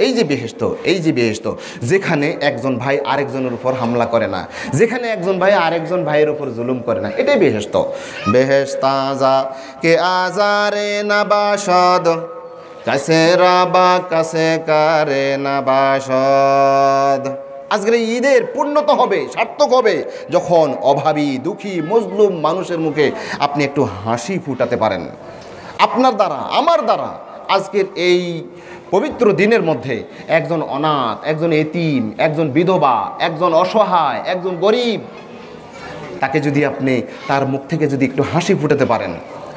এই যে বেহেশত যেখানে একজন ভাই আরেকজনের উপর হামলা করে না, যেখানে একজন ভাই আরেকজন ভাইয়ের উপর জুলুম করে না, এটাই বেহেশত। বেহেশতাজা কে আজারে নাবাসদ কাছে রাবা কাছে কারে নাবাসদ। আজকের ঈদের পূর্ণতা হবে, সার্থক হবে যখন অভাবী দুঃখী মজলুম মানুষের মুখে আপনি একটু হাসি ফুটাতে পারেন। আপনার দ্বারা আমার দ্বারা আজকের এই পবিত্র দিনের মধ্যে একজন অনাথ, একজন এতিম, একজন বিধবা, একজন অসহায়, একজন গরিব, তাকে যদি আপনি তার মুখ থেকে যদি একটু হাসি ফুটাতে পারেন,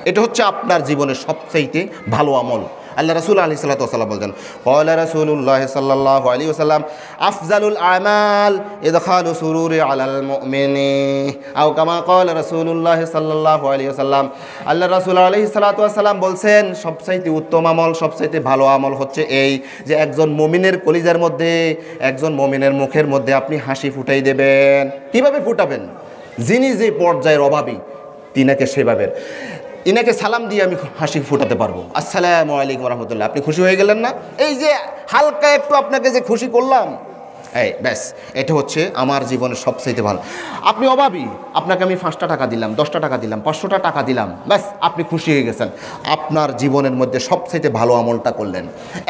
এটা হচ্ছে আপনার জীবনের সবচাইতে ভালো আমল। আল্লাহ রাসূল আলাইহিস সালাতু ওয়াস সালাম বলেন, ক্বালা রাসূলুল্লাহ সাল্লাল্লাহু আলাইহি ওয়াসাল্লাম আফজালুল আমাল ইদখালু সুরুরি আলাল মুমিনি আও কামা ক্বালা রাসূলুল্লাহ সাল্লাল্লাহু আলাইহি ওয়াসাল্লাম। আল্লাহ রাসূল আলাইহিস সালাতু ওয়াস সালাম বলছেন, সবচাইতে উত্তম আমল, সবচাইতে ভালো আমল হচ্ছে এই যে একজন মুমিনের কলিজার মধ্যে, একজন মুমিনের মুখের মধ্যে আপনি হাসি ফুটাই দেবেন। কিভাবে ফুটাবেন? যিনি যে পর্যায়ের অভাবী তিনাকে সেভাবে, ইনাকে সালাম দিয়ে আমি হাসি ফুটাতে পারবো, আসসালামু আলাইকুম রহমতুল্লাহ, আপনি খুশি হয়ে গেলেন না? এই যে হালকা একটু আপনাকে যে খুশি করলাম, এই ব্যাস, এটা হচ্ছে আমার জীবনের সবচাইতে ভালো। আপনি অভাবী, আপনাকে আমি 5টা টাকা দিলাম, 10টা টাকা দিলাম, 500টা টাকা দিলাম, ব্যাস আপনি খুশি হয়ে গেছেন, আপনার জীবনের মধ্যে সবচাইতে ভালো আমলটা করলেন।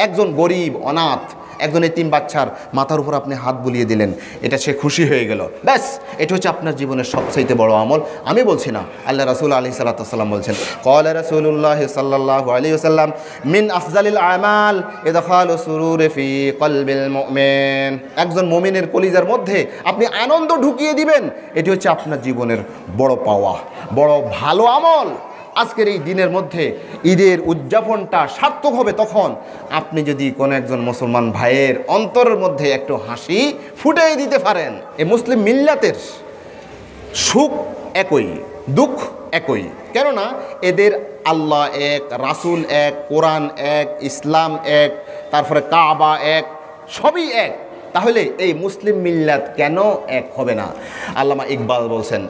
একজন গরিব অনাথ, একজন এতিম বাচ্চার মাথার উপর আপনি হাত বুলিয়ে দিলেন, এটা সে খুশি হয়ে গেল, ব্যাস এটা হচ্ছে আপনার জীবনের সবচাইতে বড় আমল। আমি বলছি না, আল্লাহ রাসূল আলাইহিস সালাতু ওয়াস সালাম বলছেন, ক্বালা রাসূলুল্লাহ সাল্লাল্লাহু আলাইহি ওয়াসাল্লাম মিন আফজালিল আমাল ইদখালু সুরুরি ফি কলবিল মুমিন। একজন মুমিনের কলিজার মধ্যে আপনি আনন্দ ঢুকিয়ে দিবেন, এটি হচ্ছে আপনার জীবনের বড় পাওয়া, বড় ভালো আমল। আজকের এই দিনের মধ্যে ঈদের উদযাপনটা সার্থক হবে তখন আপনি যদি কোনো একজন মুসলমান ভাইয়ের অন্তরের মধ্যে একটু হাসি ফুটিয়ে দিতে পারেন। এই মুসলিম মিল্লাতের সুখ একই, দুঃখ একই, কেননা এদের আল্লাহ এক, রাসূল এক, কোরআন এক, ইসলাম এক, তারপরে কাবা এক, সবই এক। তাহলে এই মুসলিম মিল্লাত কেন এক হবে না? আল্লামা ইকবাল বলছেন,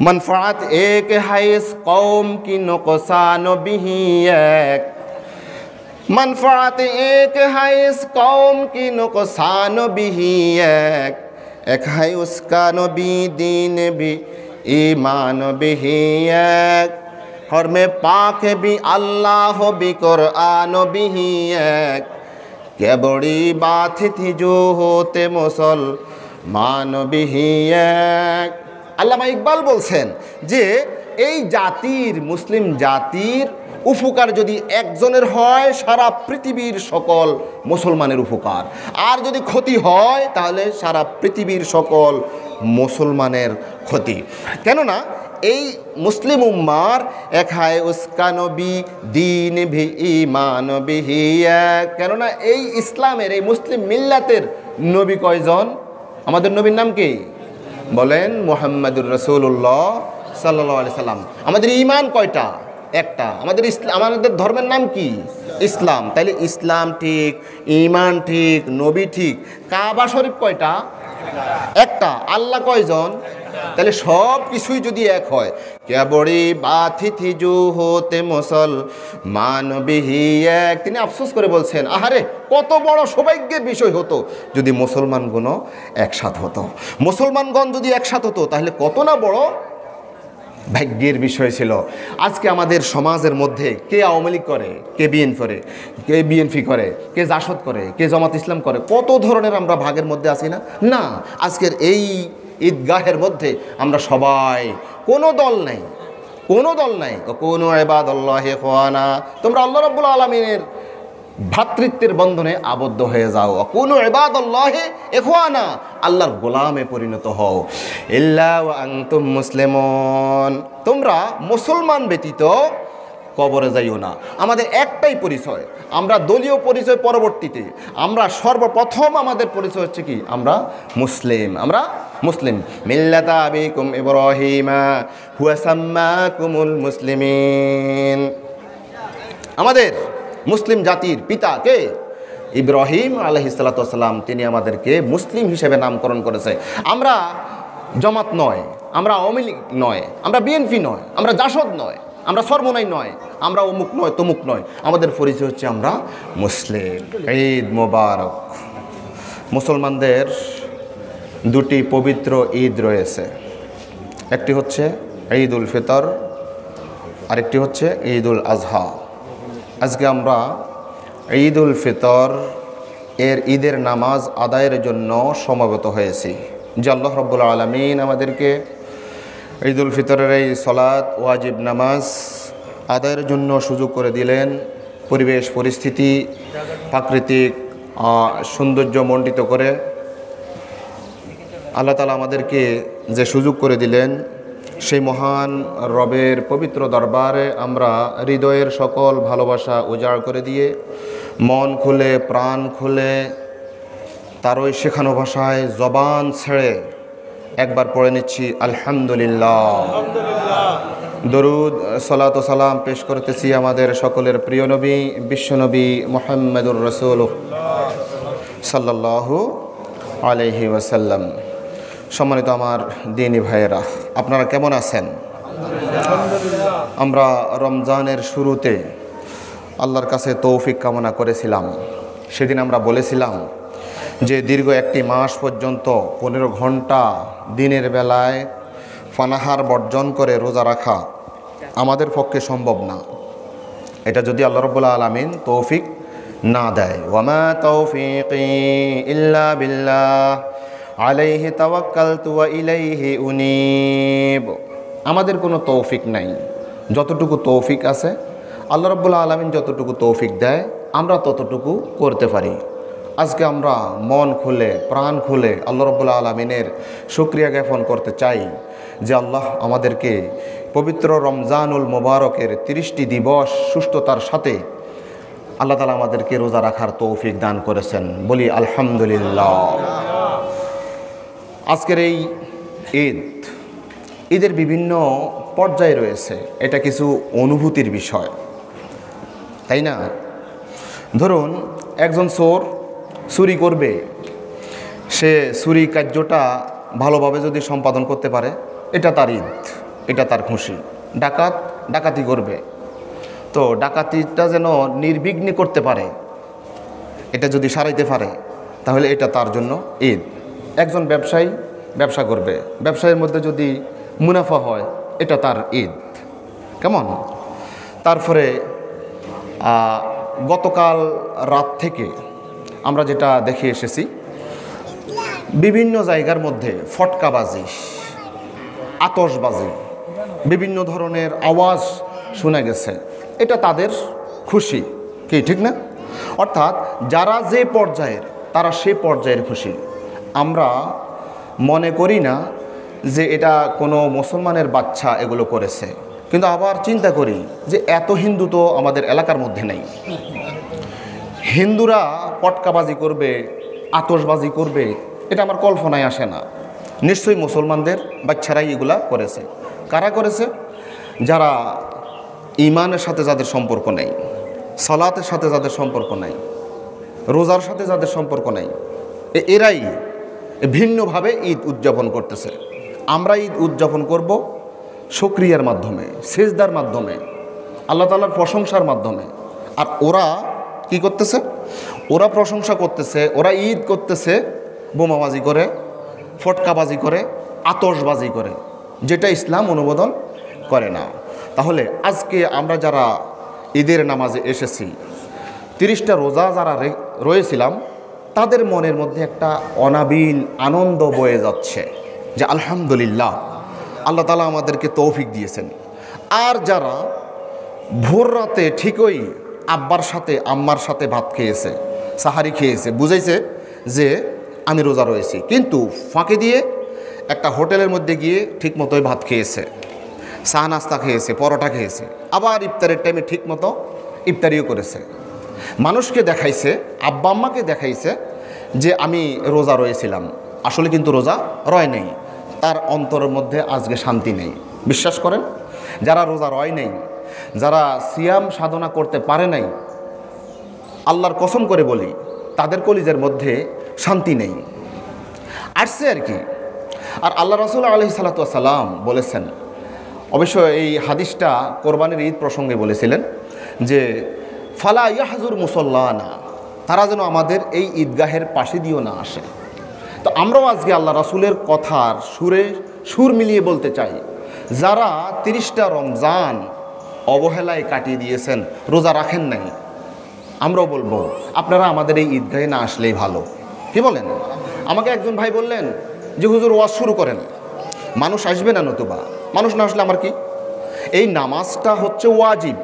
मनफ़ात एक है इस कौम की नुक़सान भी एक, मनफ़ात एक है इस कौम की नुक़सान भी एक है उसका नबी दीन भी ईमान भी एक, और में पाक भी अल्लाह भी कुरान भी एक, क्या बड़ी बात थी जो होते मुसलमान भी एक। আল্লামা ইকবাল বলছেন যে এই জাতির, মুসলিম জাতির উপকার যদি একজনের হয়, সারা পৃথিবীর সকল মুসলমানের উপকার, আর যদি ক্ষতি হয় তাহলে সারা পৃথিবীর সকল মুসলমানের ক্ষতি। কেননা এই মুসলিম উম্মার এক হায় উসকা নবী দিন ভি ঈমান বিহি এক। কেননা এই ইসলামের, এই মুসলিম মিল্লাতের নবী কয়জন? আমাদের নবীর নাম কি? বলেন, মুহাম্মাদুর রাসূলুল্লাহ সাল্লাল্লাহু আলাইহি সাল্লাম। আমাদের ঈমান কয়টা? একটা। আমাদের ধর্মের নাম কি? ইসলাম। তাইলে ইসলাম ঠিক, ঈমান ঠিক, নবী ঠিক। কাবা শরীফ কয়টা? একটা। আল্লাহ কয়জন? তাহলে সব কিছুই যদি এক হয়, কে বড়ি বাথি থি জু হতে মুসলমান বিহি এক। তিনি আফসোস করে বলছেন, আহারে কত বড় সৌভাগ্যের বিষয় হতো যদি মুসলমানগণ একসাথ হতো, মুসলমানগণ যদি একসাথ হতো তাহলে কত না বড় ভাগ্যের বিষয় ছিল। আজকে আমাদের সমাজের মধ্যে কে আওয়ামী লীগ করে, কে বিএনপি করে, কে জাসদ করে, কে জামাত ইসলাম করে, কত ধরনের আমরা ভাগের মধ্যে আছি না? না, আজকের এই ঈদগাহের মধ্যে আমরা সবাই, কোনো দল নাই, কোনো দল নাই। কোনো ইবাদাল্লাহি ইখওয়ানা, তোমরা আল্লাহ রাব্বুল আলামিনের ভ্রাতৃত্বের বন্ধনে আবদ্ধ হয়ে যাও। কোনো ইবাদাল্লাহি ইখওয়ানা, আল্লাহর গোলামে পরিণত হও। ইল্লা ওয়া আনতুম মুসলিমুন, তোমরা মুসলমান ব্যতীত কবরে যাইও না। আমাদের একটাই পরিচয়, আমরা দলীয় পরিচয় পরবর্তীতে, আমরা সর্বপ্রথম আমাদের পরিচয় হচ্ছে কি? আমরা মুসলিম, আমরা মুসলিম। মিল্লাতা আবিকুম ইব্রাহিমা হুয়া সাম্মাকুমুল মুসলিমিন। আমাদের মুসলিম জাতির পিতা কে? ইব্রাহিম আলাইহিস সালাতু ওয়াস সালাম। তিনি আমাদেরকে মুসলিম হিসেবে নামকরণ করেছে। আমরা জামাত নয়, আমরা আওয়ামী লীগ নয়, আমরা বিএনপি নয়, আমরা জাসদ নয়, আমরা সর্বনাই নয়, আমরা অমুক নয় তমুক নয়, আমাদের পরিচয় হচ্ছে আমরা মুসলিম। ঈদ মোবারক। মুসলমানদের দুটি পবিত্র ঈদ রয়েছে, একটি হচ্ছে ঈদ উল ফিতর, আরেকটি হচ্ছে ঈদ উল আজহা। আজকে আমরা ঈদ উল ফিতর এর ঈদের নামাজ আদায়ের জন্য সমবেত হয়েছি। যে আল্লাহ রাব্বুল আলামিন আমাদেরকে ঈদ উল ফিতরের এই সলাত ওয়াজিব নামাজ আদায়ের জন্য সুযোগ করে দিলেন, পরিবেশ পরিস্থিতি প্রাকৃতিক সৌন্দর্য মণ্ডিত করে আল্লাহ তাআলা আমাদেরকে যে সুযোগ করে দিলেন, সেই মহান রবের পবিত্র দরবারে আমরা হৃদয়ের সকল ভালোবাসা উজাড় করে দিয়ে মন খুলে প্রাণ খুলে তার ওই শেখানো ভাষায় জবান ছেড়ে একবার পড়ে নিচ্ছি আলহামদুলিল্লাহ। দরুদ সালাত ও সালাম পেশ করতেছি আমাদের সকলের প্রিয় নবী বিশ্বনবী মুহাম্মদুর রাসূলুল্লাহ সাল্লাল্লাহু আলাইহি ওয়াসাল্লাম। সম্মানিত আমার দিনী ভাইয়েরা, আপনারা কেমন আছেন? আমরা রমজানের শুরুতে আল্লাহর কাছে তৌফিক কামনা করেছিলাম। সেদিন আমরা বলেছিলাম যে দীর্ঘ একটি মাস পর্যন্ত 15 ঘন্টা দিনের বেলায় পানাহার বর্জন করে রোজা রাখা আমাদের পক্ষে সম্ভব না, এটা যদি আল্লাহ রাব্বুল আলামিন তৌফিক না দেয়। ওয়ামা তৌফিকি ইল্লা বিল্লাহ আলাইহি তাওয়াক্কালতু ওয়া ইলাইহি উনীব। আমাদের কোনো তৌফিক নাই, যতটুকু তৌফিক আছে আল্লাহ রাব্বুল আলামিন যতটুকু তৌফিক দেয় আমরা ততটুকু করতে পারি। আজকে আমরা মন খুলে প্রাণ খুলে আল্লাহ রাব্বুল আলামিনের শুকরিয়া জ্ঞাপন করতে চাই যে আল্লাহ আমাদেরকে পবিত্র রমজানুল মোবারকের 30টি দিবস সুস্থতার সাথে আল্লাহ তাআলা আমাদেরকে রোজা রাখার তৌফিক দান করেছেন। বলি আলহামদুলিল্লাহ। আজকের এই ঈদের বিভিন্ন পর্যায়ে রয়েছে, এটা কিছু অনুভূতির বিষয়, তাই না? ধরুন একজন চোর চুরি করবে, সে চুরি কার্যটা ভালোভাবে যদি সম্পাদন করতে পারে এটা তার ঈদ, এটা তার খুশি। ডাকাত ডাকাতি করবে, তো ডাকাতিটা যেন নির্বিঘ্নে করতে পারে, এটা যদি সারাইতে পারে তাহলে এটা তার জন্য ঈদ। একজন ব্যবসায়ী ব্যবসা করবে, ব্যবসায়ের মধ্যে যদি মুনাফা হয় এটা তার ঈদ। কেমন? তারপরে গতকাল রাত থেকে আমরা যেটা দেখে এসেছি, বিভিন্ন জায়গার মধ্যে ফটকাবাজি, আতশবাজি, বিভিন্ন ধরনের আওয়াজ শোনা গেছে, এটা তাদের খুশি, কি ঠিক না? অর্থাৎ যারা যে পর্যায়ের তারা সে পর্যায়ের খুশি। আমরা মনে করি না যে এটা কোনো মুসলমানের বাচ্চা এগুলো করেছে, কিন্তু আবার চিন্তা করি যে এত হিন্দু তো আমাদের এলাকার মধ্যে নেই। হিন্দুরা পটকাবাজি করবে, আতশবাজি করবে, এটা আমার কল্পনায় আসে না। নিশ্চয়ই মুসলমানদের বাচ্চারাই এগুলা করেছে। কারা করেছে? যারা ইমানের সাথে যাদের সম্পর্ক নেই, সালাতের সাথে যাদের সম্পর্ক নাই, রোজার সাথে যাদের সম্পর্ক নাই, এরাই ভিন্নভাবে ঈদ উদযাপন করতেছে। আমরা ঈদ উদযাপন করব শুকরিয়ার মাধ্যমে, সেজদার মাধ্যমে, আল্লাহ তাআলার প্রশংসার মাধ্যমে। আর ওরা কি করতেছে? ওরা প্রশংসা করতেছে, ওরা ঈদ করতেছে বোমাবাজি করে, ফটকাবাজি করে, আতশবাজি করে, যেটা ইসলাম অনুমোদন করে না। তাহলে আজকে আমরা যারা ঈদের নামাজে এসেছি, 30টা রোজা যারা রয়েছিলাম, তাদের মনের মধ্যে একটা অনাবিল আনন্দ বয়ে যাচ্ছে যে আলহামদুলিল্লাহ আল্লাহ তাআলা আমাদেরকে তৌফিক দিয়েছেন। আর যারা ভোর রাতে ঠিকই আব্বার সাথে আম্মার সাথে ভাত খেয়েছে, সাহারি খেয়েছে, বুঝাইছে যে আমি রোজা রয়েছি, কিন্তু ফাঁকে দিয়ে একটা হোটেলের মধ্যে গিয়ে ঠিক মতোই ভাত খেয়েছে, চা নাস্তা খেয়েছে, পরোটা খেয়েছে, আবার ইফতারের টাইমে ঠিক মতো ইফতারিও করেছে, মানুষকে দেখাইছে, আব্বা আম্মাকে দেখাইছে যে আমি রোজা রয়েছিলাম, আসলে কিন্তু রোজা রয় নেই। তার অন্তরের মধ্যে আজকে শান্তি নেই। বিশ্বাস করেন, যারা রোজা রয় নেই, যারা সিয়াম সাধনা করতে পারে নাই, আল্লাহর কসম করে বলি তাদের কলিজের মধ্যে শান্তি নেই, আসছে আর কি। আর আল্লাহ রাসূল আলাইহিস সালাতু ওয়াস সালাম বলেছেন, অবশ্য এই হাদিসটা কোরবানির ঈদ প্রসঙ্গে বলেছিলেন যে ফালা ইয়াহজুর মুসল্লানা, তারা যেন আমাদের এই ঈদগাহের পাশে দিয়েও না আসে। তো আমরাও আজকে আল্লাহ রাসূলের কথার সুর মিলিয়ে বলতে চাই, যারা 30টা রমজান অবহেলায় কাটিয়ে দিয়েছেন, রোজা রাখেন নাই, আমরাও বলবো আপনারা আমাদের এই ঈদগাহে না আসলেই ভালো। কি বলেন? আমাকে একজন ভাই বললেন যে হুজুর ওয়াজ শুরু করেন, মানুষ আসবে না, নতুবা মানুষ না আসলে আমার কি? এই নামাজটা হচ্ছে ওয়াজিব,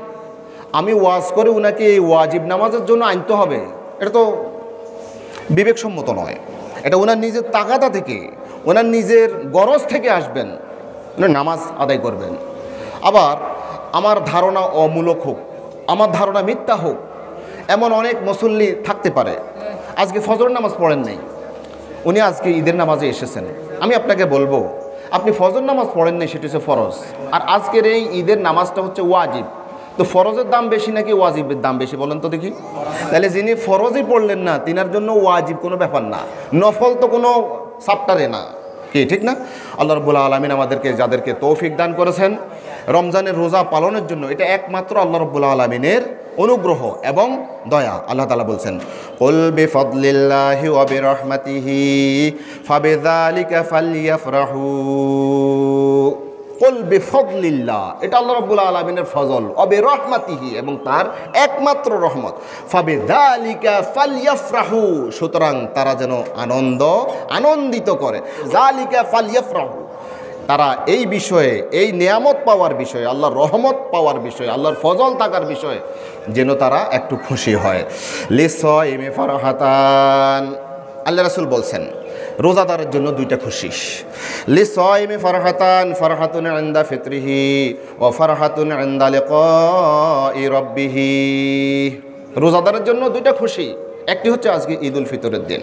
আমি ওয়াজ করে উনাকে এই ওয়াজিব নামাজের জন্য আনতে হবে, এটা তো বিবেকসম্মত নয়। এটা ওনার নিজের তাগাদা থেকে, ওনার নিজের গরজ থেকে আসবেন, উনি নামাজ আদায় করবেন। আবার আমার ধারণা অমূলক হোক, আমার ধারণা মিথ্যা হোক, এমন অনেক মুসল্লি থাকতে পারে আজকে ফজর নামাজ পড়েন নাই, উনি আজকে ঈদের নামাজে এসেছেন। আমি আপনাকে বলবো, আপনি ফজর নামাজ পড়েন নাই, সেটা হচ্ছে ফরজ, আর আজকের এই ঈদের নামাজটা হচ্ছে ওয়াজিব। তো ফরজের দাম বেশি নাকি ওয়াজিবের দাম বেশি বলেন তো দেখি? তাহলে যিনি ফরজই পড়লেন না, তিনার জন্য ওয়াজিব কোনো ব্যাপার না, নফল তো কোনো সাপ্টারে না, কি ঠিক না? আল্লাহ রাব্বুল আলামিন আমাদেরকে যাদেরকে তৌফিক দান করেছেন রমজানের রোজা পালনের জন্য, এটা একমাত্র আল্লাহ রাব্বুল আলামিনের অনুগ্রহ এবং দয়া। আল্লাহ তাআলা বলছেন, কুল বিফাদলিল্লাহি ওয়া বিরহমাতিহি ফাবিযালিকা ফালইফরাহু। কুল বিফাদলিল্লাহ, এটা আল্লাহ রাব্বুল আলামিনের ফজল, ওয়া বিরহমাতিহি, এবং তার একমাত্র রহমত, ফাবিযালিকা ফালইফরাহু, সুতরাং তারা যেন আনন্দিত করে, যালিকা ফালইফরাহু, তারা এই বিষয়ে, এই নিয়ামত পাওয়ার বিষয়ে, আল্লাহর রহমত পাওয়ার বিষয়ে, আল্লাহর ফজল থাকার বিষয়ে যেন তারা একটু খুশি হয়। লিসাইমি ফারহাতান, আল্লাহ রাসূল বলছেন রোজাদারের জন্য দুইটা খুশি। লিসাইমি ফারহাতান, ফারহাতুন ইনদা ফিতরিহি ওয়া ফারহাতুন ইনদা লিকাই রাব্বিহি। রোজাদারের জন্য দুইটা খুশি, একটি হচ্ছে আজকে ঈদুল ফিতরের দিন।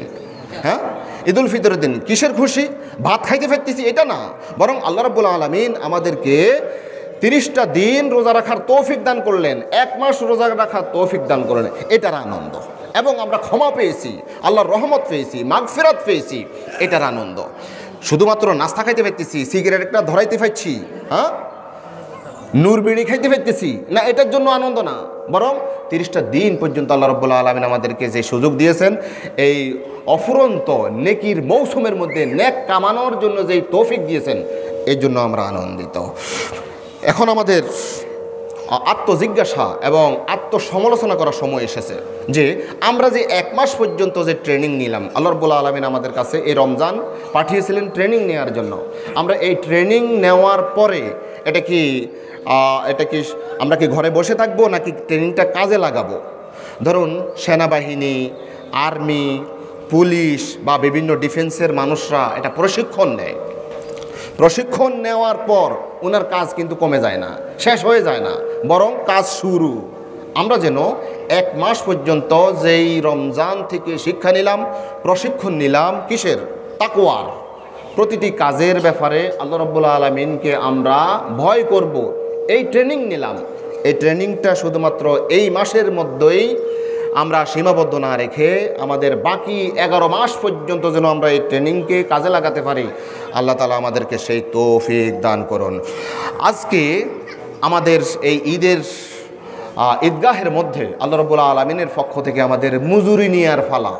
হ্যাঁ, ঈদুল ফিতরের দিন কিসের খুশি? ভাত খাইতে ফেরতেছি এটা না, বরং আল্লাহ রাব্বুল আলামিন আমাদেরকে 30টা দিন রোজা রাখার তৌফিক দান করলেন, 1 মাস রোজা রাখার তৌফিক দান করলেন, এটার আনন্দ। এবং আমরা ক্ষমা পেয়েছি, আল্লাহর রহমত পেয়েছি, মাগফিরাত পেয়েছি, এটার আনন্দ। শুধুমাত্র নাস্তা খাইতে ফেরতেছি, সিগারেট একটা ধরাইতে পারছি, হ্যাঁ, নূর বিড়ি খাইতে ফেরতেছি না, এটার জন্য আনন্দ না, বরং 30টা দিন পর্যন্ত আল্লাহ রাব্বুল আলামিন আমাদেরকে যে সুযোগ দিয়েছেন, এই অফুরন্ত নেকির মৌসুমের মধ্যে নেক কামানোর জন্য যেই তৌফিক দিয়েছেন, এই জন্য আমরা আনন্দিত। এখন আমাদের আত্মজিজ্ঞাসা এবং আত্মসমালোচনা করার সময় এসেছে যে আমরা যে 1 মাস পর্যন্ত যে ট্রেনিং নিলাম, আল্লাহ রাব্বুল আলামিন আমাদের কাছে এই রমজান পাঠিয়েছিলেন ট্রেনিং নেওয়ার জন্য। আমরা এই ট্রেনিং নেওয়ার পরে এটা কি আমরা কি ঘরে বসে থাকবো নাকি ট্রেনিংটা কাজে লাগাবো? ধরুন সেনাবাহিনী, আর্মি, পুলিশ বা বিভিন্ন ডিফেন্সের মানুষরা এটা প্রশিক্ষণ নেয়, প্রশিক্ষণ নেওয়ার পর ওনার কাজ কিন্তু কমে যায় না, শেষ হয়ে যায় না, বরং কাজ শুরু। আমরা যেন 1 মাস পর্যন্ত যেই রমজান থেকে শিক্ষা নিলাম, প্রশিক্ষণ নিলাম, কিসের? তাকওয়ার। প্রতিটি কাজের ব্যাপারে আল্লাহ রাব্বুল আলামিনকে আমরা ভয় করব, এই ট্রেনিং নিলাম। এই ট্রেনিংটা শুধুমাত্র এই মাসের মধ্যেই আমরা সীমাবদ্ধ না রেখে আমাদের বাকি 11 মাস পর্যন্ত যেন আমরা এই ট্রেনিংকে কাজে লাগাতে পারি। আল্লাহ তাআলা আমাদেরকে সেই তৌফিক দান করুন। আজকে আমাদের এই ঈদগাহের মধ্যে আল্লাহ রাব্বুল আলামিনের পক্ষ থেকে আমাদের মজুরি নেওয়ার ফালা।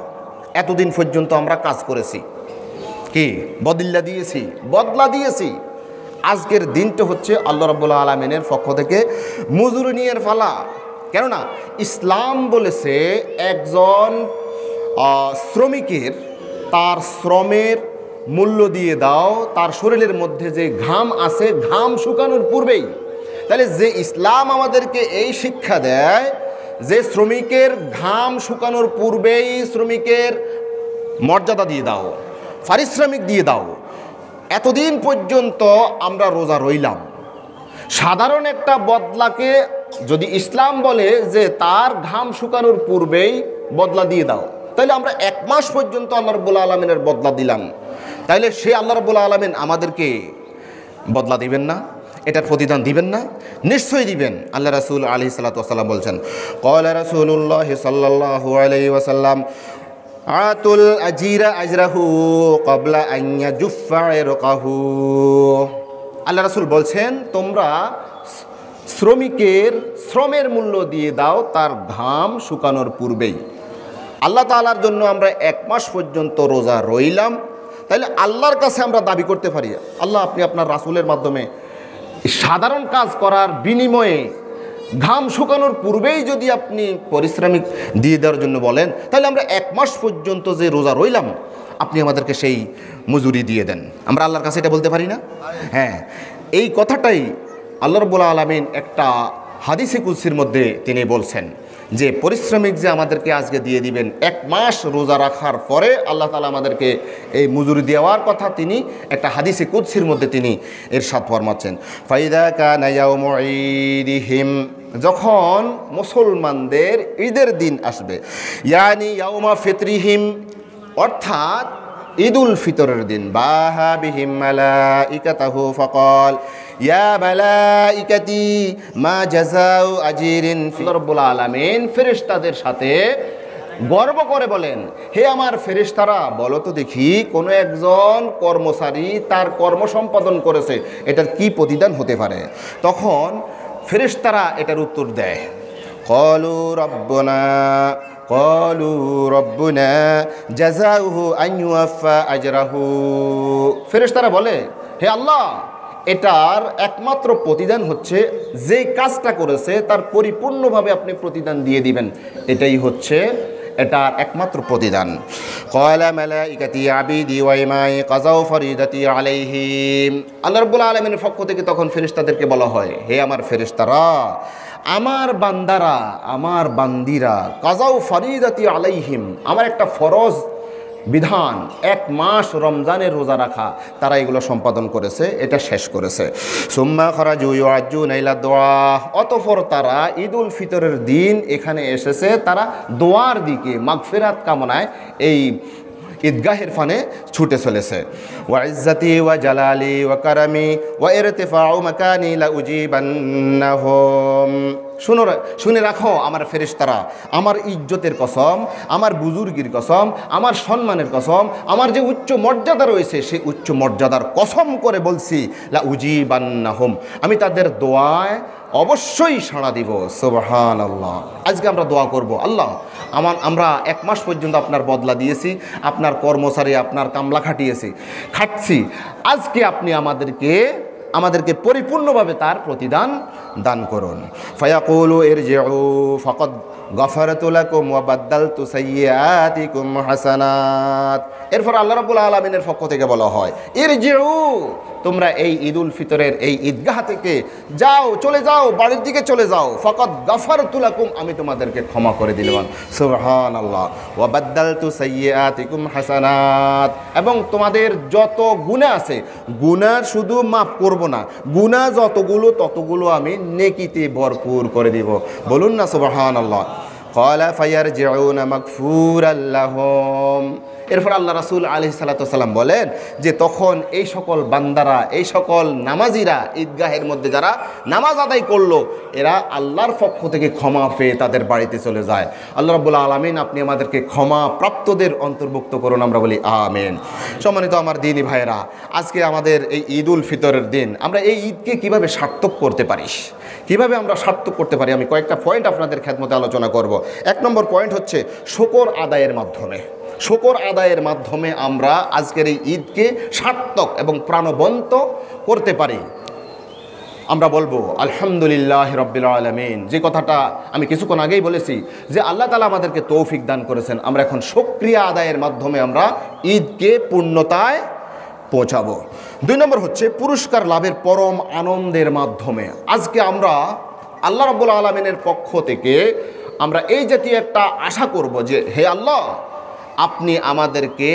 এতদিন পর্যন্ত আমরা কাজ করেছি, কি বদলা দিয়েছি। আজকের দিনটা হচ্ছে আল্লাহ রাব্বুল আলামিনের পক্ষ থেকে মজুরি নেওয়ার ফালা। কেননা ইসলাম বলেছে একজন শ্রমিকের তার শ্রমের মূল্য দিয়ে দাও, তার শরীরের মধ্যে যে ঘাম আছে ঘাম শুকানোর পূর্বেই। তাহলে যে ইসলাম আমাদেরকে এই শিক্ষা দেয় যে শ্রমিকের ঘাম শুকানোর পূর্বেই শ্রমিকের মর্যাদা দিয়ে দাও, পারিশ্রমিক দিয়ে দাও। এতদিন পর্যন্ত আমরা রোজা রইলাম, সাধারণ একটা বদলাকে যদি ইসলাম বলে যে তার ঘাম শুকানোর পূর্বেই বদলা দিয়ে দাও, তাহলে আমরা 1 মাস পর্যন্ত আল্লাহ রাব্বুল আলামিনের বদলা দিলাম, তাইলে সে আল্লাহ রাব্বুল আলামিন আমাদেরকে বদলা দিবেন না? এটার প্রতিদান দিবেন না? নিশ্চয়ই দিবেন। আল্লাহ রাসূল আলাইহিস সালাতু ওয়াস সালাম বলছেন, ক্বালা রাসূলুল্লাহ সাল্লাল্লাহু আলাইহি ওয়াসাল্লাম আতুল আজিরা আজরাহু ক্বাবলা আন ইয়াজুফা ইরকাহু। আল্লাহ রাসূল বলছেন, তোমরা শ্রমিকের শ্রমের মূল্য দিয়ে দাও তার ঘাম শুকানোর পূর্বেই। আল্লাহ তাআলার জন্য আমরা 1 মাস পর্যন্ত রোজা রইলাম, তাহলে আল্লাহর কাছে আমরা দাবি করতে পারি, আল্লাহ আপনি আপনার রাসূলের মাধ্যমে সাধারণ কাজ করার বিনিময়ে ঘাম শুকানোর পূর্বেই যদি আপনি পারিশ্রমিক দিয়ে দেওয়ার জন্য বলেন, তাহলে আমরা 1 মাস পর্যন্ত যে রোজা রইলাম আপনি আমাদেরকে সেই মজুরি দিয়ে দেন। আমরা আল্লাহর কাছে এটা বলতে পারি না? হ্যাঁ, এই কথাটাই আল্লাহ রাব্বুল আলামিন একটা হাদিসে কুদসির মধ্যে তিনি বলছেন যে পরিশ্রমিক যে আমাদেরকে আজকে দিয়ে দিবেন, 1 মাস রোজা রাখার পরে আল্লাহ তাআলা আমাদেরকে এই মজুরি দেওয়ার কথা তিনি একটা হাদিসে কুদসির মধ্যে তিনি ইরশাদ ফরমাচ্ছেন, ফাইদা কানা ইয়াউমু ঈদিহিম, যখন মুসলমানদের ঈদের দিন আসবে, ইয়ানি ইয়াউমা ফিতরিহিম, অর্থাৎ ঈদুল ফিতরের দিন, বাহা বিহিম মালাইকাতাহু ফাকাল ইয়া মালাইকাতি মা জাযাউ আজরিন ফি, রব্বুল আলামিন ফেরেশতাদের সাথে গর্ব করে বলেন, হে আমার ফেরেশতারা, বলো তো দেখি কোনো একজন কর্মচারী তার কর্ম সম্পাদন করেছে, এটার কি প্রতিদান হতে পারে? তখন ফেরেশতারা এটার উত্তর দেয়, ক্বালু রব্বুনা জাযাউহু আন ইউওয়াফা আজরাহু, ফেরেশতারা বলে, হে আল্লাহ, এটার একমাত্র প্রতিদান হচ্ছে যে কাজটা করেছে তার পরিপূর্ণভাবে আপনি প্রতিদান দিয়ে দিবেন, এটাই হচ্ছে এটার একমাত্র প্রতিদান। ক্বালা মালাইকাতি আবিদি ওয়া ইমাই কাযাউ ফরিদাতি আলাইহিম, আল্লাহ রাব্বুল আলামিনের পক্ষ থেকে তখন ফেরেশতাদেরকে বলা হয়, হে আমার ফেরেশতারা, আমার বান্দারা, আমার বান্দিরা, কাযাউ ফরিদাতি আলাইহিম, আমার একটা ফরজ বিধান 1 মাস রমজানের রোজা রাখা, তারা এগুলো সম্পাদন করেছে, এটা শেষ করেছে। সুম্মা খারাজু ইউআজ্জুনা ইলা দুআ, অতঃপর তারা ঈদুল ফিতরের দিন এখানে এসেছে, তারা দোয়ার দিকে মাগফিরাত কামনায় এই ঈদগাহের ফানে ছুটে চলেছে। ওয়া ইজ্জাতি ওয়া জালালি ওয়া কারামি ওয়া ইরতিফাউ মাকানি লা উজিবান্নাহুম, শুনে রাখো আমার ফেরেশতারা, আমার ইজ্জতের কসম, আমার বুজুর্গির কসম, আমার সম্মানের কসম, আমার যে উচ্চ মর্যাদা রয়েছে সেই উচ্চ মর্যাদার কসম করে বলছি, লা উজিবান্নাহুম, আমি তাদের দোয়ায় অবশ্যই সাড়া দিব। সুবহানাল্লাহ। আজকে আমরা দোয়া করব, আল্লাহ আমরা 1 মাস পর্যন্ত আপনার বদলা দিয়েছি, আপনার কর্মচারী, আপনার কামলা খাটছি, আজকে আপনি আমাদেরকে পরিপূর্ণভাবে তার প্রতিদান দান করুন। ফায়াকুলু ইরজিউ ফাকাদ গাফারতু লাকুম ওয়া বাদদালতু সাইয়্যাতিকুম হাসানাত, এরপর আল্লাহ রাব্বুল আলামিনের পক্ষ থেকে বলা হয়, ইরজিউ, তোমরা এই ঈদুল ফিতরের এই ঈদগাহ থেকে যাও, চলে যাও, বাড়ির দিকে চলে যাও, ফাকাদ গাফারতু লাকুম, আমি তোমাদেরকে ক্ষমা করে দিলাম। সুবহানাল্লাহ। ওয়া বাদদালতু সাইয়্যাতিকুম হাসানাত, এবং তোমাদের যত গুনাহ আছে, গুনাহ শুধু মাফ করব না, গুনাহ ততগুলো আমি নেকিতে ভরপুর করে দিব। বলুন না সুবহানাল্লাহ। ক্বালা ফায়ারজিউনা মাগফুরাল লাহুম, এরপর আল্লাহ রাসূল আলাইহিস সালাতু ওয়াসাল্লাম বলেন যে তখন এই সকল বান্দারা, এই সকল নামাজিরা, ঈদগাহের মধ্যে যারা নামাজ আদায় করলো, এরা আল্লাহর পক্ষ থেকে ক্ষমা পেয়ে তাদের বাড়িতে চলে যায়। আল্লাহ রাব্বুল আলামিন আপনি আমাদেরকে ক্ষমা প্রাপ্তদের অন্তর্ভুক্ত করুন, আমরা বলি আমিন। সম্মানিত আমার দ্বীনি ভাইয়েরা, আজকে আমাদের এই ঈদুল ফিতরের দিন, আমরা এই ঈদকে কিভাবে সার্থক করতে পারি, কিভাবে আমরা সার্থক করতে পারি, আমি কয়েকটা পয়েন্ট আপনাদের খেদমতে আলোচনা করব। 1 নম্বর পয়েন্ট হচ্ছে শুকর আদায়ের মাধ্যমে। শুকর আদায়ের মাধ্যমে আমরা আজকের এই ঈদকে সার্থক এবং প্রাণবন্ত করতে পারি। আমরা বলবো আলহামদুলিল্লাহ রাব্বিল আলামিন, যে কথাটা আমি কিছুক্ষণ আগেই বলেছি যে আল্লাহ তাআলা আমাদেরকে তৌফিক দান করেছেন, আমরা এখন শুকরিয়া আদায়ের মাধ্যমে আমরা ঈদকে পূর্ণতায় পৌঁছাবো। 2 নম্বর হচ্ছে পুরস্কার লাভের পরম আনন্দের মাধ্যমে। আজকে আমরা আল্লাহ রাব্বুল আলামিনের পক্ষ থেকে আমরা এই জাতীয় একটা আশা করব যে হে আল্লাহ, আপনি আমাদেরকে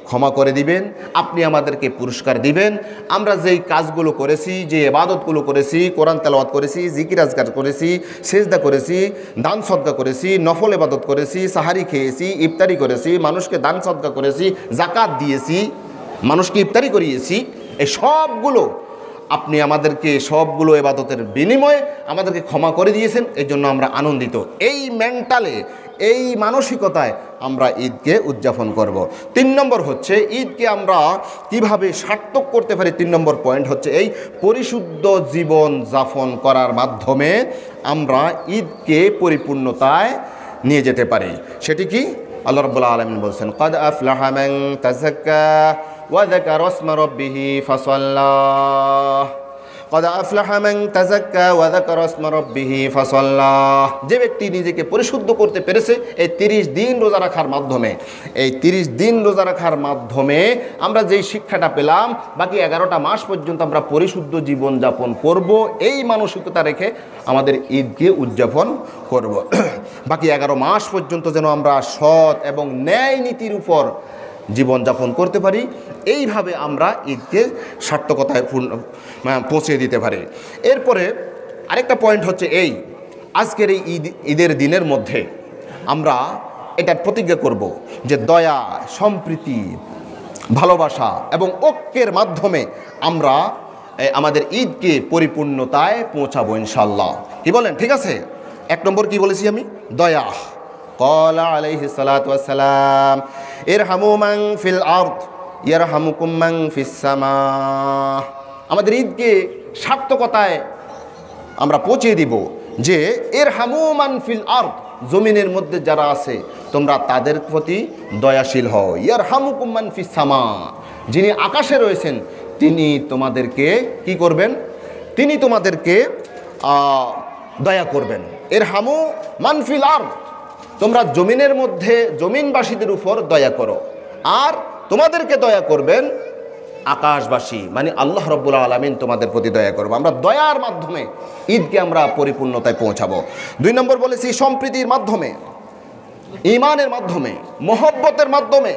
ক্ষমা করে দিবেন, আপনি আমাদেরকে পুরস্কার দিবেন। আমরা যেই কাজগুলো করেছি, যে ইবাদতগুলো করেছি, কোরআন তেলাওয়াত করেছি, জিকির আজকার করেছি, সেজদা করেছি, দান সদকা করেছি, নফল ইবাদত করেছি, সাহারি খেয়েছি, ইফতারি করেছি, মানুষকে দান সদকা করেছি, যাকাত দিয়েছি, মানুষকে ইফতারি করিয়েছি, এই সবগুলো আপনি আমাদেরকে সবগুলো ইবাদতের বিনিময়ে আমাদেরকে ক্ষমা করে দিয়েছেন, এই জন্য আমরা আনন্দিত। এই মেন্টালে, এই মানসিকতায় আমরা ঈদকে উদযাপন করব। 3 নম্বর হচ্ছে ঈদকে আমরা কিভাবে সার্থক করতে পারি। 3 নম্বর পয়েন্ট হচ্ছে এই পরিশুদ্ধ জীবন যাপন করার মাধ্যমে আমরা ঈদকে পরিপূর্ণতায় নিয়ে যেতে পারি। সেটি কি? আল্লাহ রাব্বুল আলামিন বলছেন, ক্বাদ আফলাহা মান তাযাক্কা ওয়া যাকারা ইসমা রাব্বিহি ফাসাল্লা। ক্বাদ আফলাহা মান তাযাক্কা ওয়া যাকারা ইসমা রাব্বিহি ফাসাল্লা। যে ব্যক্তি নিজেকে পরিশুদ্ধ করতে পেরেছে এই 30 দিন রোজা রাখার মাধ্যমে, এই 30 দিন রোজা রাখার মাধ্যমে আমরা যেই শিক্ষাটা পেলাম, বাকি 11টা মাস পর্যন্ত আমরা পরিশুদ্ধ জীবন যাপন করব, এই মানসিকতা রেখে আমাদের ঈদকে উদযাপন করব। বাকি 11 মাস পর্যন্ত যেন আমরা সৎ এবং ন্যায় নীতির উপর জীবনযাপন করতে পারি, এইভাবে আমরা ঈদকে সার্থকতায় পৌঁছে দিতে পারি। এরপরে আরেকটা পয়েন্ট হচ্ছে এই, আজকের এই ঈদের দিনের মধ্যে আমরা এটার প্রতিজ্ঞা করব যে দয়া, সম্প্রীতি, ভালোবাসা এবং ঐক্যের মাধ্যমে আমরা আমাদের ঈদকে পরিপূর্ণতায় পৌঁছাবো ইনশাল্লাহ। কি বলেন? ঠিক আছে। 1 নম্বর কি বলেছি আমি? দয়া। ক্বালা আলাইহিস সালাতু ওয়াস সালাম, ইরহামু মান ফিল আরদ ইয়ারহামুকুম মান ফিস সামা। আমাদের ঈদকে সার্থকতায় আমরা পৌঁছে দিব যে ইরহামু মান ফিল আরদ, জমিনের মধ্যে যারা আছে তোমরা তাদের প্রতি দয়াশীল হও। ইয়ারহামুকুম মান ফিস সামা, যিনি আকাশে রয়েছেন তিনি তোমাদেরকে কি করবেন? তিনি তোমাদেরকে দয়া করবেন। ইরহামু মান ফিল আরদ, তোমরা জমিনের মধ্যে জমিনবাসীদের উপর দয়া করো, আর তোমাদেরকে দয়া করবেন আকাশবাসী, মানে আল্লাহ রাব্বুল আলামিন তোমাদের প্রতি দয়া করবো। আমরা দয়ার মাধ্যমে ঈদকে আমরা পরিপূর্ণতায় পৌঁছাবো। 2 নম্বর বলেছি সম্প্রীতির মাধ্যমে, ঈমানের মাধ্যমে, মহব্বতের মাধ্যমে।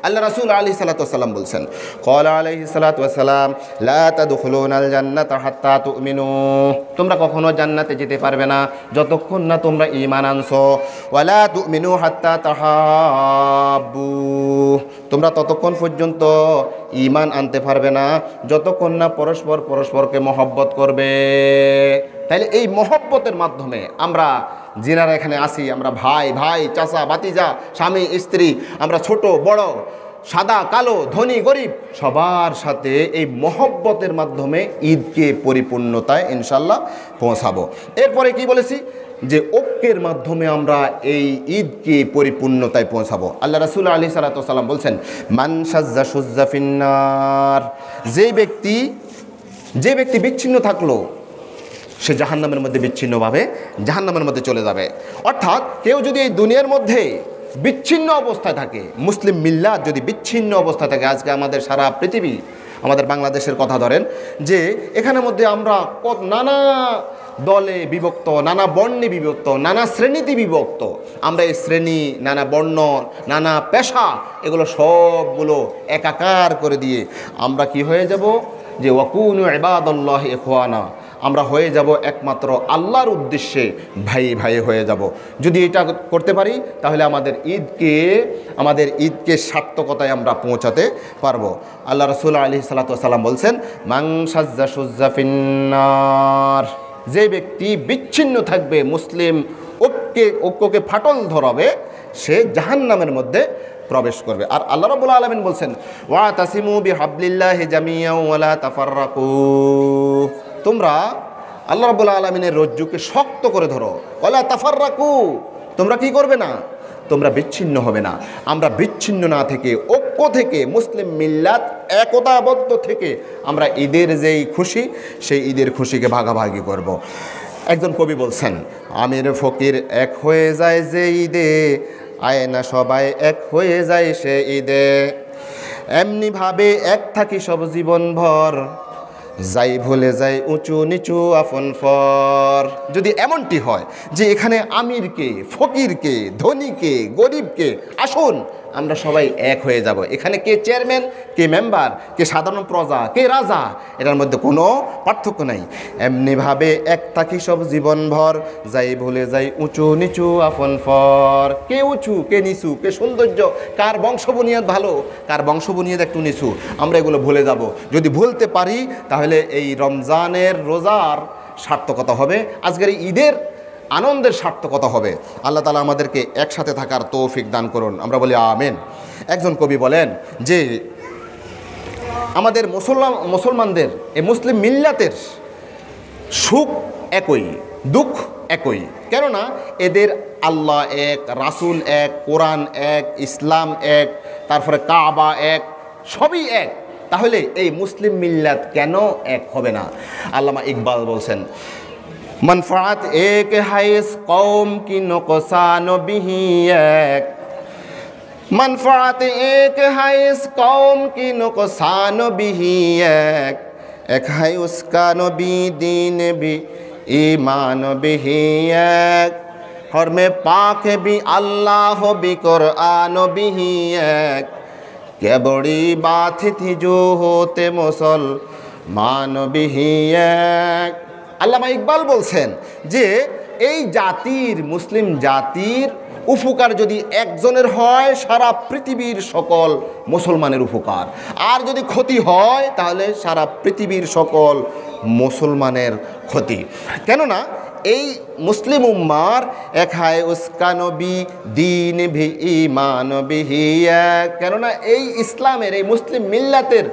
আল্লাহ রাসূল আলাইহিস সালাতু ওয়াস সালাম বলছেন, ক্বালা আলাইহিস সালাতু ওয়াস সালাম, লা তাদখুলুনাল জান্নাতা হাত্তা তুমিনু। তোমরা কখনো জান্নাতে যেতে পারবে না যতক্ষণ না তোমরা ঈমান আনছো। ওয়ালা তুমিনু হাত্তা তাহাব্বু, তোমরা ততক্ষণ পর্যন্ত ঈমান আনতে পারবে না যতক্ষণ না পরস্পরকে মহব্বত করবে। তাইলে এই মহব্বতের মাধ্যমে আমরা যিনারা এখানে আসি, আমরা ভাই ভাই, চাচা ভাতিজা, স্বামী স্ত্রী, আমরা ছোট বড়, সাদা কালো, ধনী গরিব, সবার সাথে এই মহব্বতের মাধ্যমে ঈদকে পরিপূর্ণতায় ইনশাল্লাহ পৌঁছাবো। এরপরে কি বলেছি? যে ঐক্যের মাধ্যমে আমরা এই ঈদকে পরিপূর্ণতায় পৌঁছাবো। আল্লাহ রাসূল আলাইহিস সালাতু ওয়াস সালাম বলছেন, মান শাজ্জা শুজ্জা ফিন্নার, যে ব্যক্তি বিচ্ছিন্ন থাকলো সে জাহান্নামের মধ্যে বিচ্ছিন্নভাবে জাহান্নামের মধ্যে চলে যাবে। অর্থাৎ কেউ যদি এই দুনিয়ার মধ্যে বিচ্ছিন্ন অবস্থায় থাকে, মুসলিম মিল্লাত যদি বিচ্ছিন্ন অবস্থায় থাকে, আজকে আমাদের সারা পৃথিবী, আমাদের বাংলাদেশের কথা ধরেন, যে এখানের মধ্যে আমরা নানা দলে বিভক্ত, নানা বর্ণে বিভক্ত, নানা শ্রেণীতে বিভক্ত। আমরা এই শ্রেণী, নানা বর্ণ, নানা পেশা, এগুলো সবগুলো একাকার করে দিয়ে আমরা কি হয়ে যাব? যে ওয়াকুনু ইবাদাল্লাহি ইখওয়ানা, আমরা হয়ে যাব একমাত্র আল্লাহর উদ্দেশ্যে ভাই ভাই হয়ে যাব। যদি এটা করতে পারি তাহলে আমাদের ঈদকে সার্থকতায় আমরা পৌঁছাতে পারবো। আল্লাহ রাসূল আলাইহিস সালাতু ওয়াস সালাম বলছেন, মান শাজ্জা শুজ্জা ফিন্নার, যে ব্যক্তি বিচ্ছিন্ন থাকবে, মুসলিম ঐক্যকে ফাটল ধরাবে, সে জাহান্নামের মধ্যে প্রবেশ করবে। আর আল্লাহ রাব্বুল আলামিন বলছেন, ওয়াতাসিমু বিহাবলিল্লাহি জামিআন ওয়া লা তাফাররাকু, তোমরা আল্লাহ রাব্বুল আলামিনের রজ্জুকে শক্ত করে ধরো। ওয়ালা তাফাররাকু, তোমরা কি করবে না? তোমরা বিচ্ছিন্ন হবে না। আমরা বিচ্ছিন্ন না থেকে, ঐক্য থেকে, মুসলিম মিল্লাত একতাবদ্ধ থেকে আমরা ঈদের যেই খুশি, সেই ঈদের খুশিকে ভাগাভাগি করব। একজন কবি বলছেন, আমির ফকির এক হয়ে যায় যে ঈদে, আয়না সবাই এক হয়ে যায় সে ঈদে, এমনিভাবে এক থাকি সব জীবন ভর, যাই ভুলে যাই উঁচু নিচু আপন ফর। যদি এমনটি হয় যে এখানে আমিরকে, ফকিরকে, ধনীকে, গরিবকে, আসুন আমরা সবাই এক হয়ে যাব। এখানে কে চেয়ারম্যান, কে মেম্বার, কে সাধারণ প্রজা, কে রাজা, এটার মধ্যে কোনো পার্থক্য নাই। এমনিভাবে এক থাকি সব জীবনভর, যাই ভুলে যাই উঁচু নিচু আপন ফর। কে উঁচু, কে নিচু, কে সৌন্দর্য, কার বংশ বুনিয়াদ ভালো, কার বংশ বুনিয়াদ একটু নিচু, আমরা এগুলো ভুলে যাব। যদি ভুলতে পারি তাহলে এই রমজানের রোজার সার্থকতা হবে। আজকের এই ঈদের আনন্দের সার্থকতা হবে। আল্লাহ তাআলা আমাদেরকে একসাথে থাকার তৌফিক দান করুন, আমরা বলি আমিন। একজন কবি বলেন যে আমাদের মুসলমানদের এই মুসলিম মিল্লাতের সুখ একই, দুঃখ একই। কেননা এদের আল্লাহ এক, রাসূল এক, কোরআন এক, ইসলাম এক, তারপরে কাবা এক, সবই এক। তাহলে এই মুসলিম মিল্লাত কেন এক হবে না? আল্লামা ইকবাল বলছেন, মনফাত এক হাইস কওম কি নুকসান বিহি এক, মনফাত এক হাইস কওম কি নুকসান বিহি এক হাই উসকা নবী দীন ভি ईमान भी एक, और में पाक भी अल्लाह भी कुरान भी एक, क्या बड़ी बात थी जो होते मुसलमान भी एक। আল্লামা ইকবাল বলছেন যে এই জাতির, মুসলিম জাতির উপকার যদি একজনের হয়, সারা পৃথিবীর সকল মুসলমানের উপকার, আর যদি ক্ষতি হয় তাহলে সারা পৃথিবীর সকল মুসলমানের ক্ষতি। কেননা এই মুসলিম উম্মার এক হায় উসকা নবী দিন ভি ঈমান বিহি এক। কেননা এই ইসলামের, এই মুসলিম মিল্লাতের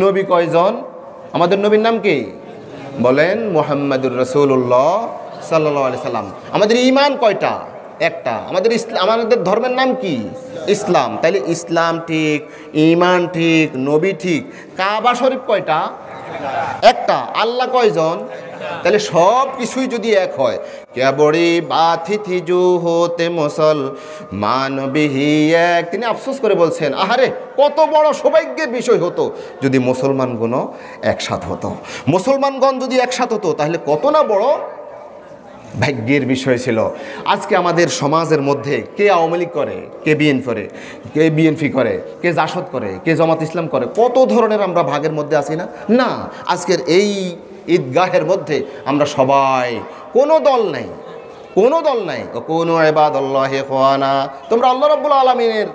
নবী কয়জন? আমাদের নবীর নাম কি? বলেন, মুহাম্মাদুর রাসূলুল্লাহ সাল্লাল্লাহু আলাইহি সাল্লাম। আমাদের ঈমান কয়টা? একটা। আমাদের ধর্মের নাম কি? ইসলাম। তাইলে ইসলাম ঠিক, ঈমান ঠিক, নবী ঠিক। কাবা শরীফ কয়টা? একটা। আল্লাহ কয়জন? তাহলে সব কিছুই যদি এক হয়, কে বড়ি বাথি থি জু হতে মুসলমান বিহি এক। তিনি আফসোস করে বলছেন, আহারে কত বড় সৌভাগ্যের বিষয় হতো যদি মুসলমানগণ একসাথ হতো। মুসলমানগণ যদি একসাথ হতো তাহলে কত না বড় ভাগ্যের বিষয় ছিল। আজকে আমাদের সমাজের মধ্যে কে আওয়ামী লীগ করে, কে বিএনপি করে, কে জাসদ করে, কে জামাত ইসলাম করে, কত ধরনের আমরা ভাগের মধ্যে আছি না? না, আজকের এই ঈদগাহের মধ্যে আমরা সবাই, কোনো দল নাই, কোনো দল নাই। কোনো ইবাদাল্লাহি ইখওয়ানা, তোমরা আল্লাহ রাব্বুল আলামিনের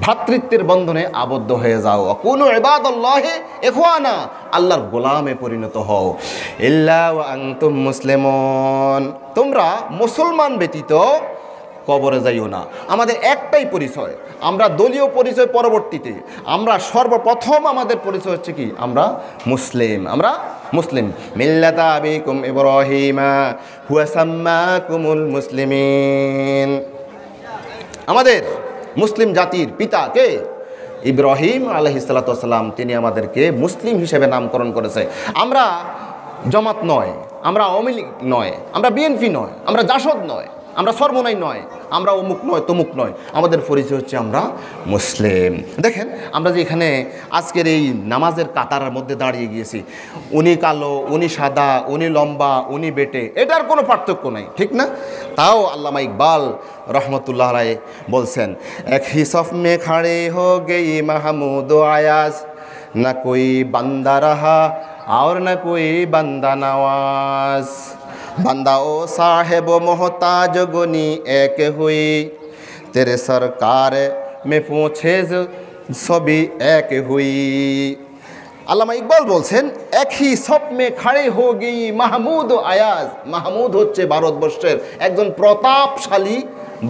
ভ্রাতৃত্বের বন্ধনে আবদ্ধ হয়ে যাও। কোনো ইবাদাল্লাহি ইখওয়ানা, আল্লাহর গোলামে পরিণত হও। ইল্লা ওয়া আনতুম মুসলিমুন, তোমরা মুসলমান ব্যতীত কবরে যাইও না। আমাদের একটাই পরিচয়, আমরা দলীয় পরিচয় পরবর্তীতে, আমরা সর্বপ্রথম আমাদের পরিচয় হচ্ছে কি? আমরা মুসলিম, আমরা মুসলিম। মিল্লাতা আবিকুম ইব্রাহিমা হুয়া সাম্মাকুমুল মুসলিমিন। আমাদের মুসলিম জাতির পিতা কে? ইব্রাহিম আলাইহিস সালাতু ওয়াস সালাম। তিনি আমাদেরকে মুসলিম হিসেবে নামকরণ করেছে। আমরা জামাত নয়, আমরা আওয়ামী লীগ নয়, আমরা বিএনপি নয়, আমরা জাসদ নয়, আমরা সরমনাই নয়, আমরা অমুক নয়, তমুক নয়। আমাদের পরিচয় হচ্ছে আমরা মুসলিম। দেখেন, আমরা যে এখানে আজকের এই নামাজের কাতারের মধ্যে দাঁড়িয়ে গিয়েছি, উনি কালো, উনি সাদা, উনি লম্বা, উনি বেটে, এটার কোনো পার্থক্য নাই, ঠিক না? তাও আল্লামা ইকবাল রহমতুল্লাহ আলাইহি বলছেন, এক হি সফ মে খাড়ে হো গই মাহমুদ আয়াজ, না কোই বান্দা রাহা और न कोई बंदा नवाज, बंदा ओ साहेब मोहताज गुनी एक हुई, तेरे सरकार में पूछे सभी एक हुई। আল্লামা ইকবাল বলছেন, একই সব মে খাড়ে হো গই মাহমুদ ও আয়াজ। মাহমুদ হচ্ছে ভারতবর্ষের একজন প্রতাপশালী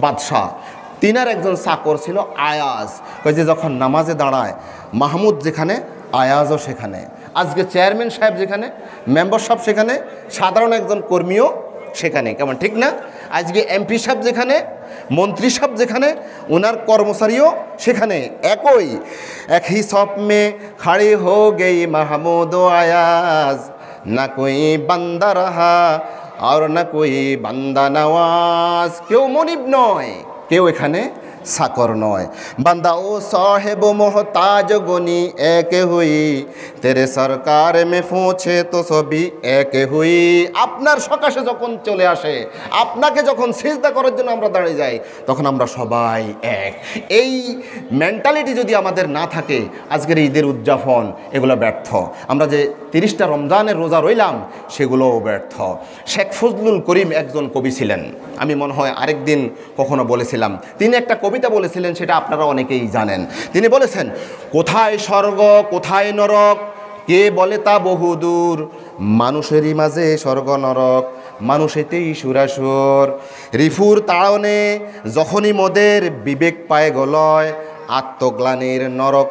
বাদশাহ। তিনার একজন চাকর ছিল আয়াজ। ওই যে যখন নামাজে দাঁড়ায়, মাহমুদ যেখানে, আয়াজও সেখানে। আজকে চেয়ারম্যান সাহেব যেখানে, মেম্বার সাহেব সেখানে, সাধারণ একজন কর্মীও সেখানে। কেমন, ঠিক না? আজকে এমপি সাহেব যেখানে, মন্ত্রী সাহেব যেখানে, ওনার কর্মচারীও সেখানে। একই এক হি সব মে খাড়ি হো গই মাহমুদ ও আয়াজ, না কোই বান্দা রাহা আর না কোই বান্দা নওয়াজ। কেউ মনিব নয়, কেউ এখানে চাকর নয়। বান্দা ও সাহেব মোহতাজ গনি এক হুই, তেরে সরকার মে পৌঁছে তো সবই এক হুই। আপনার সকাশে যখন চলে আসে, আপনাকে যখন সিজদা করার জন্য আমরা দাঁড়িয়ে যাই, তখন আমরা সবাই এক। এই মেন্টালিটি যদি আমাদের না থাকে, আজকের ঈদের উদযাপন এগুলো ব্যর্থ। আমরা যে 30টা রমজানের রোজা রইলাম, সেগুলোও ব্যর্থ। শেখ ফজলুল করিম একজন কবি ছিলেন, আমি মনে হয় আরেকদিন কখনো বলেছিলাম। তিনি একটা কবিতা বলেছিলেন, সেটা আপনারা অনেকেই জানেন। তিনি বলেছেন, কোথায় স্বর্গ কোথায় নরক, কে বলে তা বহুদূর, মানুষেরই মাঝে স্বর্গ নরক, মানুষেতেই সুরাসুর। রিফুর তাড়নে যখনই মোদের বিবেক পায় গলয়, আত্মগ্লানির নরক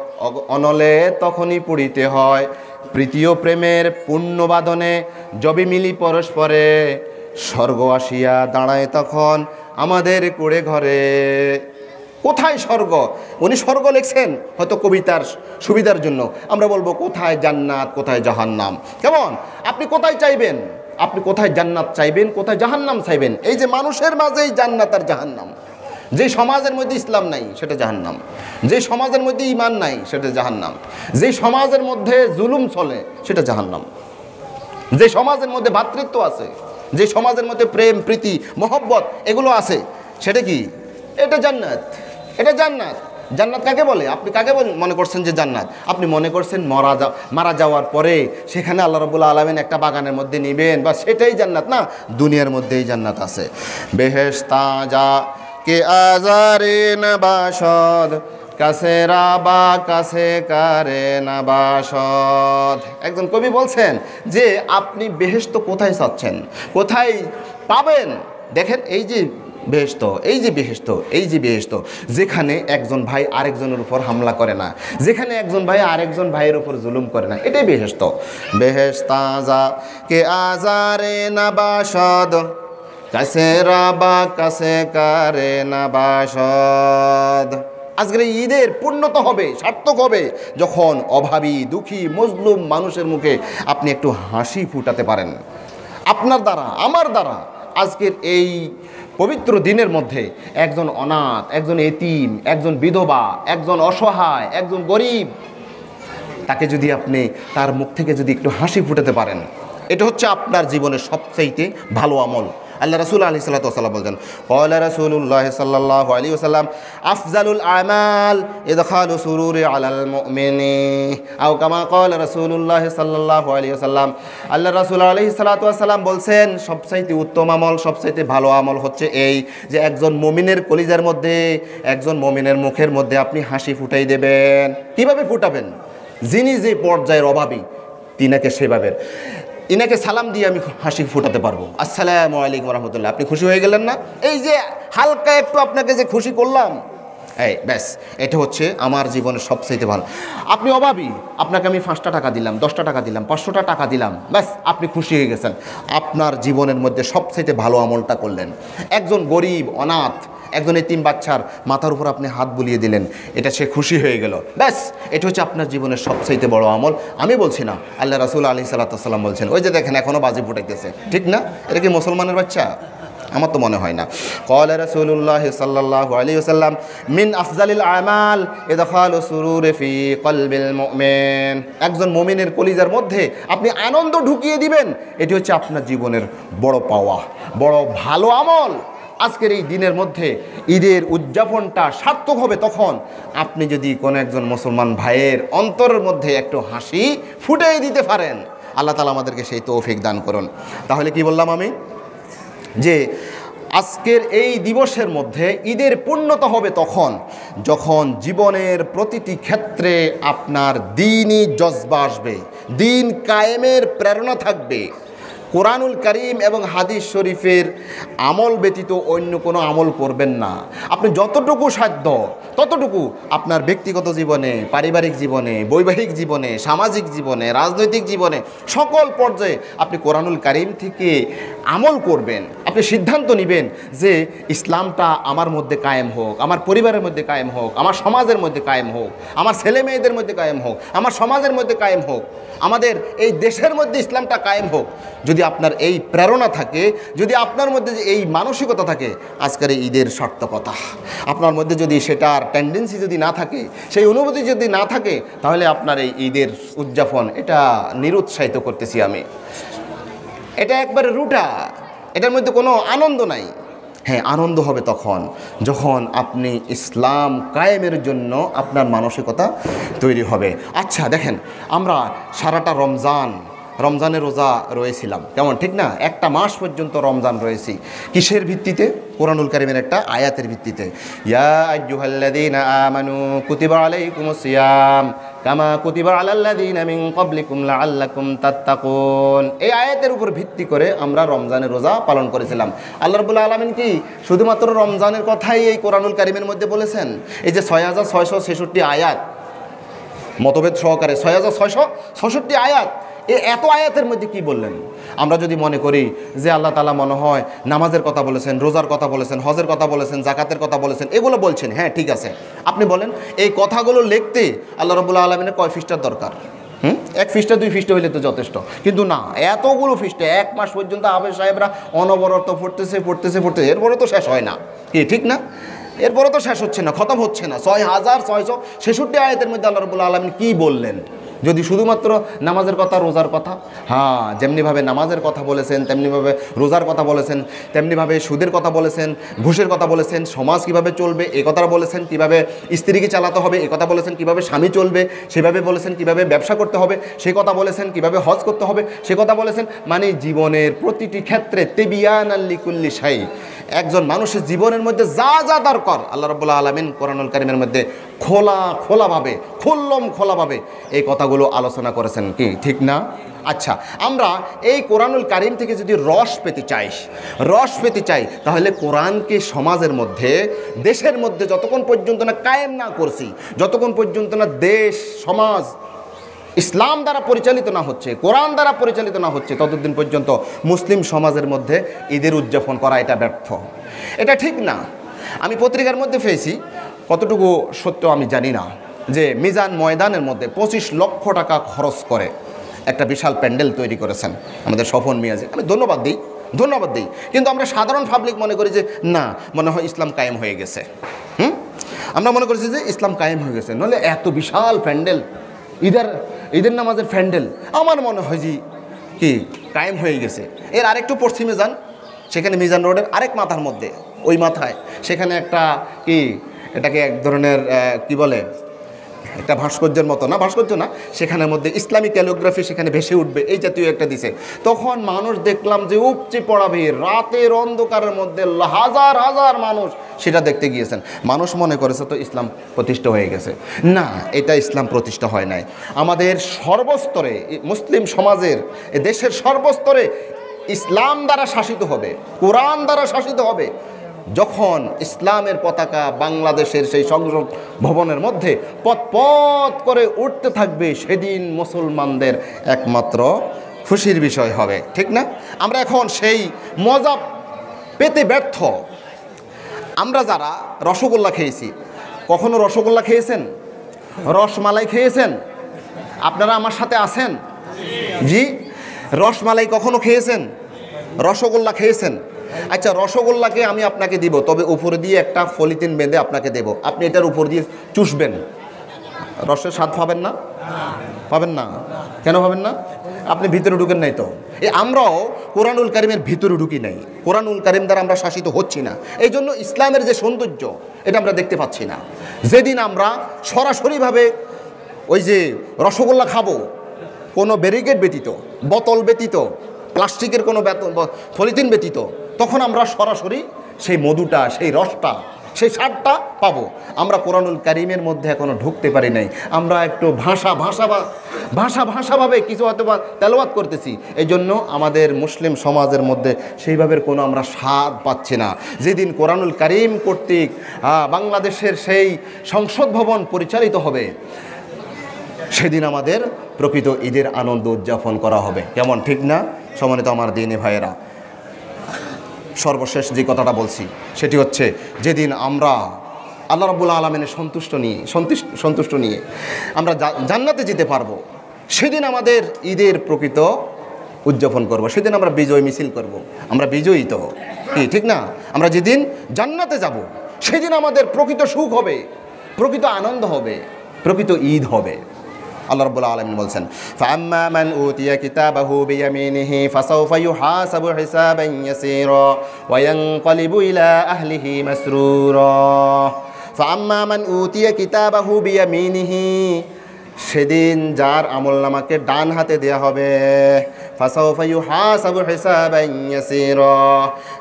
অনলে তখনই পুড়িতে হয়। প্রীতীয় প্রেমের পুণ্যবাদনে যবি মিলি পরস্পরে, স্বর্গ আসিয়া দাঁড়ায় তখন আমাদের কুড়ে ঘরে। কোথায় স্বর্গ? উনি স্বর্গ লিখছেন হয়তো কবিতার সুবিধার জন্য। আমরা বলবো কোথায় জান্নাত, কোথায় জাহান্নাম। কেমন? আপনি কোথায় চাইবেন? আপনি কোথায় জান্নাত চাইবেন, কোথায় জাহান্নাম চাইবেন? এই যে মানুষের মাঝেই জান্নাত আর জাহান্নাম। যে সমাজের মধ্যে ইসলাম নাই সেটা জাহান্নাম, যে সমাজের মধ্যে ঈমান নাই সেটা জাহান্নাম, যে সমাজের মধ্যে জুলুম চলে সেটা জাহান্নাম, যে সমাজের মধ্যে ভ্রাতৃত্ব আছে, যে সমাজের মধ্যে প্রেম প্রীতি মহব্বত এগুলো আছে, সেটা কি? এটা জান্নাত, এটা জান্নাত। জান্নাত কাকে বলে? আপনি কাকে মনে করছেন যে জান্নাত? আপনি মনে করছেন মারা যাওয়ার পরে সেখানে আল্লাহ রাব্বুল আলামিন একটা বাগানের মধ্যে নেবেন, বা সেটাই জান্নাত? না, দুনিয়ার মধ্যেই জান্নাত আছে। বেহেশতা যা কে আজারে নবাসদ, কাছে রাবা কাছে কারে নবাসদ। একজন কবি বলছেন যে আপনি বেহেশত কোথায় চাচ্ছেন, কোথায় পাবেন? দেখেন এই যে বেহেশত, এই যে বেহেশত, এই যে বেহেশত, যেখানে একজন ভাই আরেকজনের উপর হামলা করে না, যেখানে একজন ভাই আরেকজন ভাইয়ের উপর জুলুম করে না, এটাই বেহেশত। বেহেশতা যা কে আজারে নবাসদ, কাছে রাবা কাছে কারে নবাসদ। আজকের ঈদের পূর্ণতা হবে, সার্থক হবে যখন অভাবী দুঃখী মজলুম মানুষের মুখে আপনি একটু হাসি ফুটাতে পারেন। আপনার দ্বারা, আমার দ্বারা আজকের এই পবিত্র দিনের মধ্যে একজন অনাথ, একজন এতিম, একজন বিধবা, একজন অসহায়, একজন গরিব, তাকে যদি আপনি তার মুখ থেকে যদি একটু হাসি ফুটাতে পারেন, এটা হচ্ছে আপনার জীবনের সবচাইতে ভালো আমল। আল্লাহ রাসূল আলাইহিস সালাতু ওয়াস সালাম বলেন, ক্বালা রাসূলুল্লাহ সাল্লাল্লাহু আলাইহি ওয়াসাল্লাম আফজালুল আমাল ইদখালু সুরুরি আলাল মুমিনি, আও কামা ক্বালা রাসূলুল্লাহ সাল্লাল্লাহু আলাইহি ওয়াসাল্লাম। আল্লাহ রাসূল আলাইহিস সালাতু ওয়াস সালাম বলছেন সবচাইতে উত্তম আমল, সবচাইতে ভালো আমল হচ্ছে এই যে একজন মুমিনের কলিজার মধ্যে, একজন মুমিনের মুখের মধ্যে আপনি হাসি ফুটাই দেবেন। কিভাবে ফুটাবেন? যিনি যে পর্যায়ের অভাবী তিনাকে সেভাবে, ইনাকে সালাম দিয়ে আমি হাসি ফুটাতে পারবো, আসসালামু আলাইকুম রহমতুল্লাহ, আপনি খুশি হয়ে গেলেন না? এই যে হালকা একটু আপনাকে যে খুশি করলাম, এই ব্যাস, এটা হচ্ছে আমার জীবনের সবচাইতে ভালো। আপনি অভাবী, আপনাকে আমি 5টা টাকা দিলাম, 10টা টাকা দিলাম, 500টা টাকা দিলাম, ব্যাস আপনি খুশি হয়ে গেছেন। আপনার জীবনের মধ্যে সবচাইতে ভালো আমলটা করলেন। একজন গরিব অনাথ, একজন এতিম বাচ্চার মাথার উপর আপনি হাত বুলিয়ে দিলেন, এটা সে খুশি হয়ে গেল, ব্যাস এটা হচ্ছে আপনার জীবনের সবচাইতে বড় আমল। আমি বলছি না, আল্লাহ রাসূল আলাইহিস সালাতু ওয়াস সালাম বলছেন। ওই যে দেখেন এখনও বাজি ফুটাইতেছে, ঠিক না? এটা কি মুসলমানের বাচ্চা? আমার তো মনে হয় না। ক্বালা রাসূলুল্লাহ সাল্লাল্লাহু আলাইহি ওয়াসাল্লাম মিন আফজালিল আমাল ইদখালু সুরুরি ফি কলবিল মুমিন, একজন মুমিনের কলিজার মধ্যে আপনি আনন্দ ঢুকিয়ে দিবেন, এটি হচ্ছে আপনার জীবনের বড় পাওয়া, বড় ভালো আমল। আজকের এই দিনের মধ্যে ঈদের উদযাপনটা সার্থক হবে তখন আপনি যদি কোনো একজন মুসলমান ভাইয়ের অন্তরের মধ্যে একটু হাসি ফুটিয়ে দিতে পারেন। আল্লাহ তাআলা আমাদেরকে সেই তৌফিক দান করুন। তাহলে কি বললাম আমি? যে আজকের এই দিবসের মধ্যে ঈদের পূর্ণতা হবে তখন যখন জীবনের প্রতিটি ক্ষেত্রে আপনার দ্বীনি জজবা আসবে, দ্বীন কায়েমের প্রেরণা থাকবে। কোরআনুল কারীম এবং হাদিস শরীফের আমল ব্যতীত অন্য কোনো আমল করবেন না। আপনি যতটুকু সাধ্য ততটুকু আপনার ব্যক্তিগত জীবনে, পারিবারিক জীবনে, বৈবাহিক জীবনে, সামাজিক জীবনে, রাজনৈতিক জীবনে সকল পর্যায়ে আপনি কোরআনুল কারীম থেকে আমল করবেন। আপনি সিদ্ধান্ত নেবেন যে ইসলামটা আমার মধ্যে কায়েম হোক, আমার পরিবারের মধ্যে কায়েম হোক, আমার সমাজের মধ্যে কায়েম হোক, আমার ছেলে মেয়েদের মধ্যে কায়েম হোক, আমার সমাজের মধ্যে কায়েম হোক, আমাদের এই দেশের মধ্যে ইসলামটা কায়েম হোক। যদি আপনার এই প্রেরণা থাকে, যদি আপনার মধ্যে যে এই মানসিকতা থাকে, আজকের এই ঈদের সার্থকতা আপনার মধ্যে যদি সেটার টেন্ডেন্সি যদি না থাকে, সেই অনুভূতি যদি না থাকে, তাহলে আপনার এই ঈদের উদযাপন এটা নিরুৎসাহিত করতেছি আমি। এটা একবারে রুটা, এটার মধ্যে কোনো আনন্দ নাই। হ্যাঁ, আনন্দ হবে তখন যখন আপনি ইসলাম কায়েমের জন্য আপনার মানসিকতা তৈরি হবে। আচ্ছা দেখেন, আমরা সারাটা রমজানের রোজা রয়েছিলাম, কেমন ঠিক না? একটা মাস পর্যন্ত রমজান রয়েছি। কিসের ভিত্তিতে? কোরআনুল কারীমের একটা আয়াতের ভিত্তিতে। ইয়া আইয়ুহাল্লাযীনা আমানু কুতিবা আলাইকুমুস সিয়াম কামা কুতিবা আলাল্লাযীনা মিন ক্বাবলিকুম লাআল্লাকুম তাত্তাকুন। এই আয়াতের উপর ভিত্তি করে আমরা রমজানের রোজা পালন করেছিলাম। আল্লাহ রাব্বুল আলামিন কি শুধুমাত্র রমজানের কথাই এই কোরআনুল কারীমের মধ্যে বলেছেন? এই যে 6666 আয়াত মতভেদ সহকারে 6666 আয়াত, এত আয়াতের মধ্যে কি বললেন? আমরা যদি মনে করি যে আল্লাহ তাআলা মনে হয় নামাজের কথা বলেছেন, রোজার কথা বলেছেন, হজের কথা বলেছেন, জাকাতের কথা বলেছেন, এগুলো বলছেন, হ্যাঁ ঠিক আছে, আপনি বলেন এই কথাগুলো লিখতে আল্লাহ রাব্বুল আলামিনের কয় পৃষ্ঠার দরকার? এক পৃষ্ঠা 2 পৃষ্ঠা হইলে তো যথেষ্ট, কিন্তু না, এতগুলো পৃষ্ঠা 1 মাস পর্যন্ত হাফেজ সাহেবরা অনবরত পড়তেছে, এরপরে তো শেষ হয় না, কি ঠিক না? এরপরে তো শেষ হচ্ছে না, খতম হচ্ছে না। 6666 আয়াতের মধ্যে আল্লাহ রাব্বুল আলামিন কি বললেন? যদি শুধুমাত্র নামাজের কথা, রোজার কথা, হ্যাঁ যেমনিভাবে নামাজের কথা বলেছেন, তেমনিভাবে রোজার কথা বলেছেন, তেমনিভাবে সুদের কথা বলেছেন, ঘুষের কথা বলেছেন, সমাজ কিভাবে চলবে এই কথাটা বলেছেন, কিভাবে স্ত্রীকে চালাতে হবে এই কথা বলেছেন, কিভাবে স্বামী চলবে সেভাবে বলেছেন, কিভাবে ব্যবসা করতে হবে সেই কথা বলেছেন, কিভাবে হজ করতে হবে সে কথা বলেছেন। মানে জীবনের প্রতিটি ক্ষেত্রে তিবিয়ানাল লিকুল্লি শাই, একজন মানুষের জীবনের মধ্যে যা যা দরকার আল্লাহ রাব্বুল আলামিন কোরআনুল কারীমের মধ্যে খোলাভাবে খোলাভাবে এই কথাগুলো আলোচনা করেছেন, কি ঠিক না? আচ্ছা, আমরা এই কোরআনুল কারীম থেকে যদি রস পেতে চাই তাহলে কোরআনকে সমাজের মধ্যে, দেশের মধ্যে যতক্ষণ পর্যন্ত না কায়েম না করছি, যতক্ষণ পর্যন্ত না দেশ সমাজ ইসলাম দ্বারা পরিচালিত না হচ্ছে, কোরআন দ্বারা পরিচালিত না হচ্ছে, ততদিন পর্যন্ত মুসলিম সমাজের মধ্যে ঈদের উদযাপন করা এটা ব্যর্থ, এটা ঠিক না। আমি পত্রিকার মধ্যে পেয়েছি, কতটুকু সত্য আমি জানি না, যে মিজান ময়দানের মধ্যে 25 লক্ষ টাকা খরচ করে একটা বিশাল প্যান্ডেল তৈরি করেছেন আমাদের স্বপন মিয়াজি। আমি ধন্যবাদ দিই, কিন্তু আমরা সাধারণ পাবলিক মনে করি যে না, মনে হয় ইসলাম কায়েম হয়ে গেছে। আমরা মনে করছি যে ইসলাম কায়েম হয়ে গেছে, নাহলে এত বিশাল প্যান্ডেল, ঈদের নামাজের প্যান্ডেল, আমার মনে হয় যে কি কায়েম হয়ে গেছে। এর আরেকটু পশ্চিমে যান, সেখানে মিজান রোডের আরেক মাথার মধ্যে, ওই মাথায় সেখানে একটা কি, এটাকে এক ধরনের কি বলে, একটা ভাস্কর্যের মতো, না ভাস্কর্য না, সেখানের মধ্যে ইসলামিক ক্যালিগ্রাফি সেখানে ভেসে উঠবে এই জাতীয় একটা দিছে। তখন মানুষ দেখলাম যে উপচে পড়া ভিড়, রাতের অন্ধকারের মধ্যে হাজার মানুষ সেটা দেখতে গিয়েছেন। মানুষ মনে করেছে তো ইসলাম প্রতিষ্ঠা হয়ে গেছে। না, এটা ইসলাম প্রতিষ্ঠা হয় নাই। আমাদের সর্বস্তরে, মুসলিম সমাজের, দেশের সর্বস্তরে ইসলাম দ্বারা শাসিত হবে, কোরআন দ্বারা শাসিত হবে। যখন ইসলামের পতাকা বাংলাদেশের সেই সংসদ ভবনের মধ্যে পথ করে উঠতে থাকবে, সেদিন মুসলমানদের একমাত্র খুশির বিষয় হবে, ঠিক না? আমরা এখন সেই মজা পেতে ব্যর্থ। আমরা যারা রসগোল্লা খেয়েছি, কখনো রসগোল্লা খেয়েছেন? রসমালাই খেয়েছেন? আপনারা আমার সাথে আছেন? জি, রসমালাই কখনো খেয়েছেন? রসগোল্লা খেয়েছেন? আচ্ছা, রসগোল্লাকে আমি আপনাকে দিব, তবে উপরে দিয়ে একটা পলিথিন বেঁধে আপনাকে দেব, আপনি এটার উপর দিয়ে চুষবেন, রসের স্বাদ পাবেন না? পাবেন না? কেন পাবেন না? আপনি ভিতরে ঢুকেন নাই তো। আমরাও কোরআনুল কারীমের ভিতরে ঢুকি নাই, কোরআনুল কারীম দ্বারা আমরা শাসিত হচ্ছি না। এই জন্য ইসলামের যে সৌন্দর্য এটা আমরা দেখতে পাচ্ছি না। যেদিন আমরা সরাসরিভাবে ওই যে রসগোল্লা খাবো, কোনো ব্যারিকেড ব্যতীত, বোতল ব্যতীত, প্লাস্টিকের কোনো পলিথিন ব্যতীত, তখন আমরা সরাসরি সেই মধুটা, সেই রসটা, সেই স্বাদটা পাবো। আমরা কোরআনুল কারীমের মধ্যে এখনও ঢুকতে পারি নাই। আমরা একটু ভাষাভাবে কিছু হয়তো বা তেলাওয়াত করতেছি, এই জন্য আমাদের মুসলিম সমাজের মধ্যে সেইভাবে কোনো আমরা স্বাদ পাচ্ছি না। যেদিন কোরআনুল কারীম কর্তৃক বাংলাদেশের সেই সংসদ ভবন পরিচালিত হবে, সেদিন আমাদের প্রকৃত ঈদের আনন্দ উদযাপন করা হবে। কেমন, ঠিক না? সম্মানিত আমার দিনী ভাইয়েরা, সর্বশেষ যে কথাটা বলছি সেটি হচ্ছে, যেদিন আমরা আল্লাহ রাব্বুল আলামিনের সন্তুষ্ট নিয়ে আমরা জান্নাতে যেতে পারবো, সেদিন আমাদের ঈদের প্রকৃত উদযাপন করব, সেদিন আমরা বিজয় মিছিল করব। আমরা বিজয়ী তো, কি ঠিক না? আমরা যেদিন জান্নাতে যাব, সেদিন আমাদের প্রকৃত সুখ হবে, প্রকৃত আনন্দ হবে, প্রকৃত ঈদ হবে। আল্লাহ রাব্বুল আলামিন বলছেন, ফাআম্মা মান উতিয়া কিতাবাহু বিয়ামিনিহি ফাসাউফা ইউহাসাবু হিসাবান ইয়াসীরা ওয়া ইয়ানকালিবু ইলা আহলিহি মাসরুরা। ফাআম্মা মান উতিয়া কিতাবাহু বিয়ামিনিহি, সেদিন যার আমলনামাকে ডান হাতে দেয়া হবে, ফাসাউফা ইউহাসাবু হিসাবান ইয়াসীরা,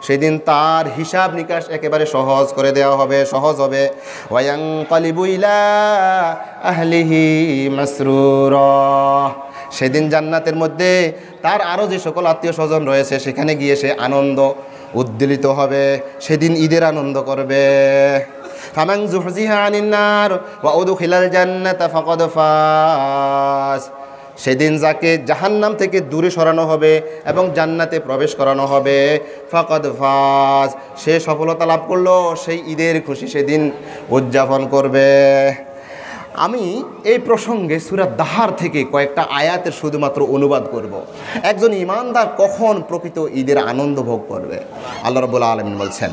সেদিন তার হিসাব নিকাশ একেবারে সহজ করে দেওয়া হবে, সহজ হবে। ওয়া ইয়ানকালিবু ইলা আহলিহি মাসরুরা। সেদিন জান্নাতের মধ্যে তার আরও যে সকল আত্মীয় স্বজন রয়েছে সেখানে গিয়ে সে আনন্দ উদ্দোলিত হবে, সেদিন ঈদের আনন্দ করবে। ফামান যুহজিহা আনিন নার ওয়া উদখিলাল জান্নাতা ফাকাদ ফাজ। সেদিন যাকে জাহান্নাম থেকে দূরে সরানো হবে এবং জান্নাতে প্রবেশ করানো হবে, ফাকাদ ফাজ, সে সফলতা লাভ করলো, সেই ঈদের খুশি সেদিন উদযাপন করবে। আমি এই প্রসঙ্গে সূরা দাহার থেকে কয়েকটা আয়াতের শুধুমাত্র অনুবাদ করব। একজন ঈমানদার কখন প্রকৃত ঈদের আনন্দ ভোগ করবে? আল্লাহ রাব্বুল আলামিন বলছেন,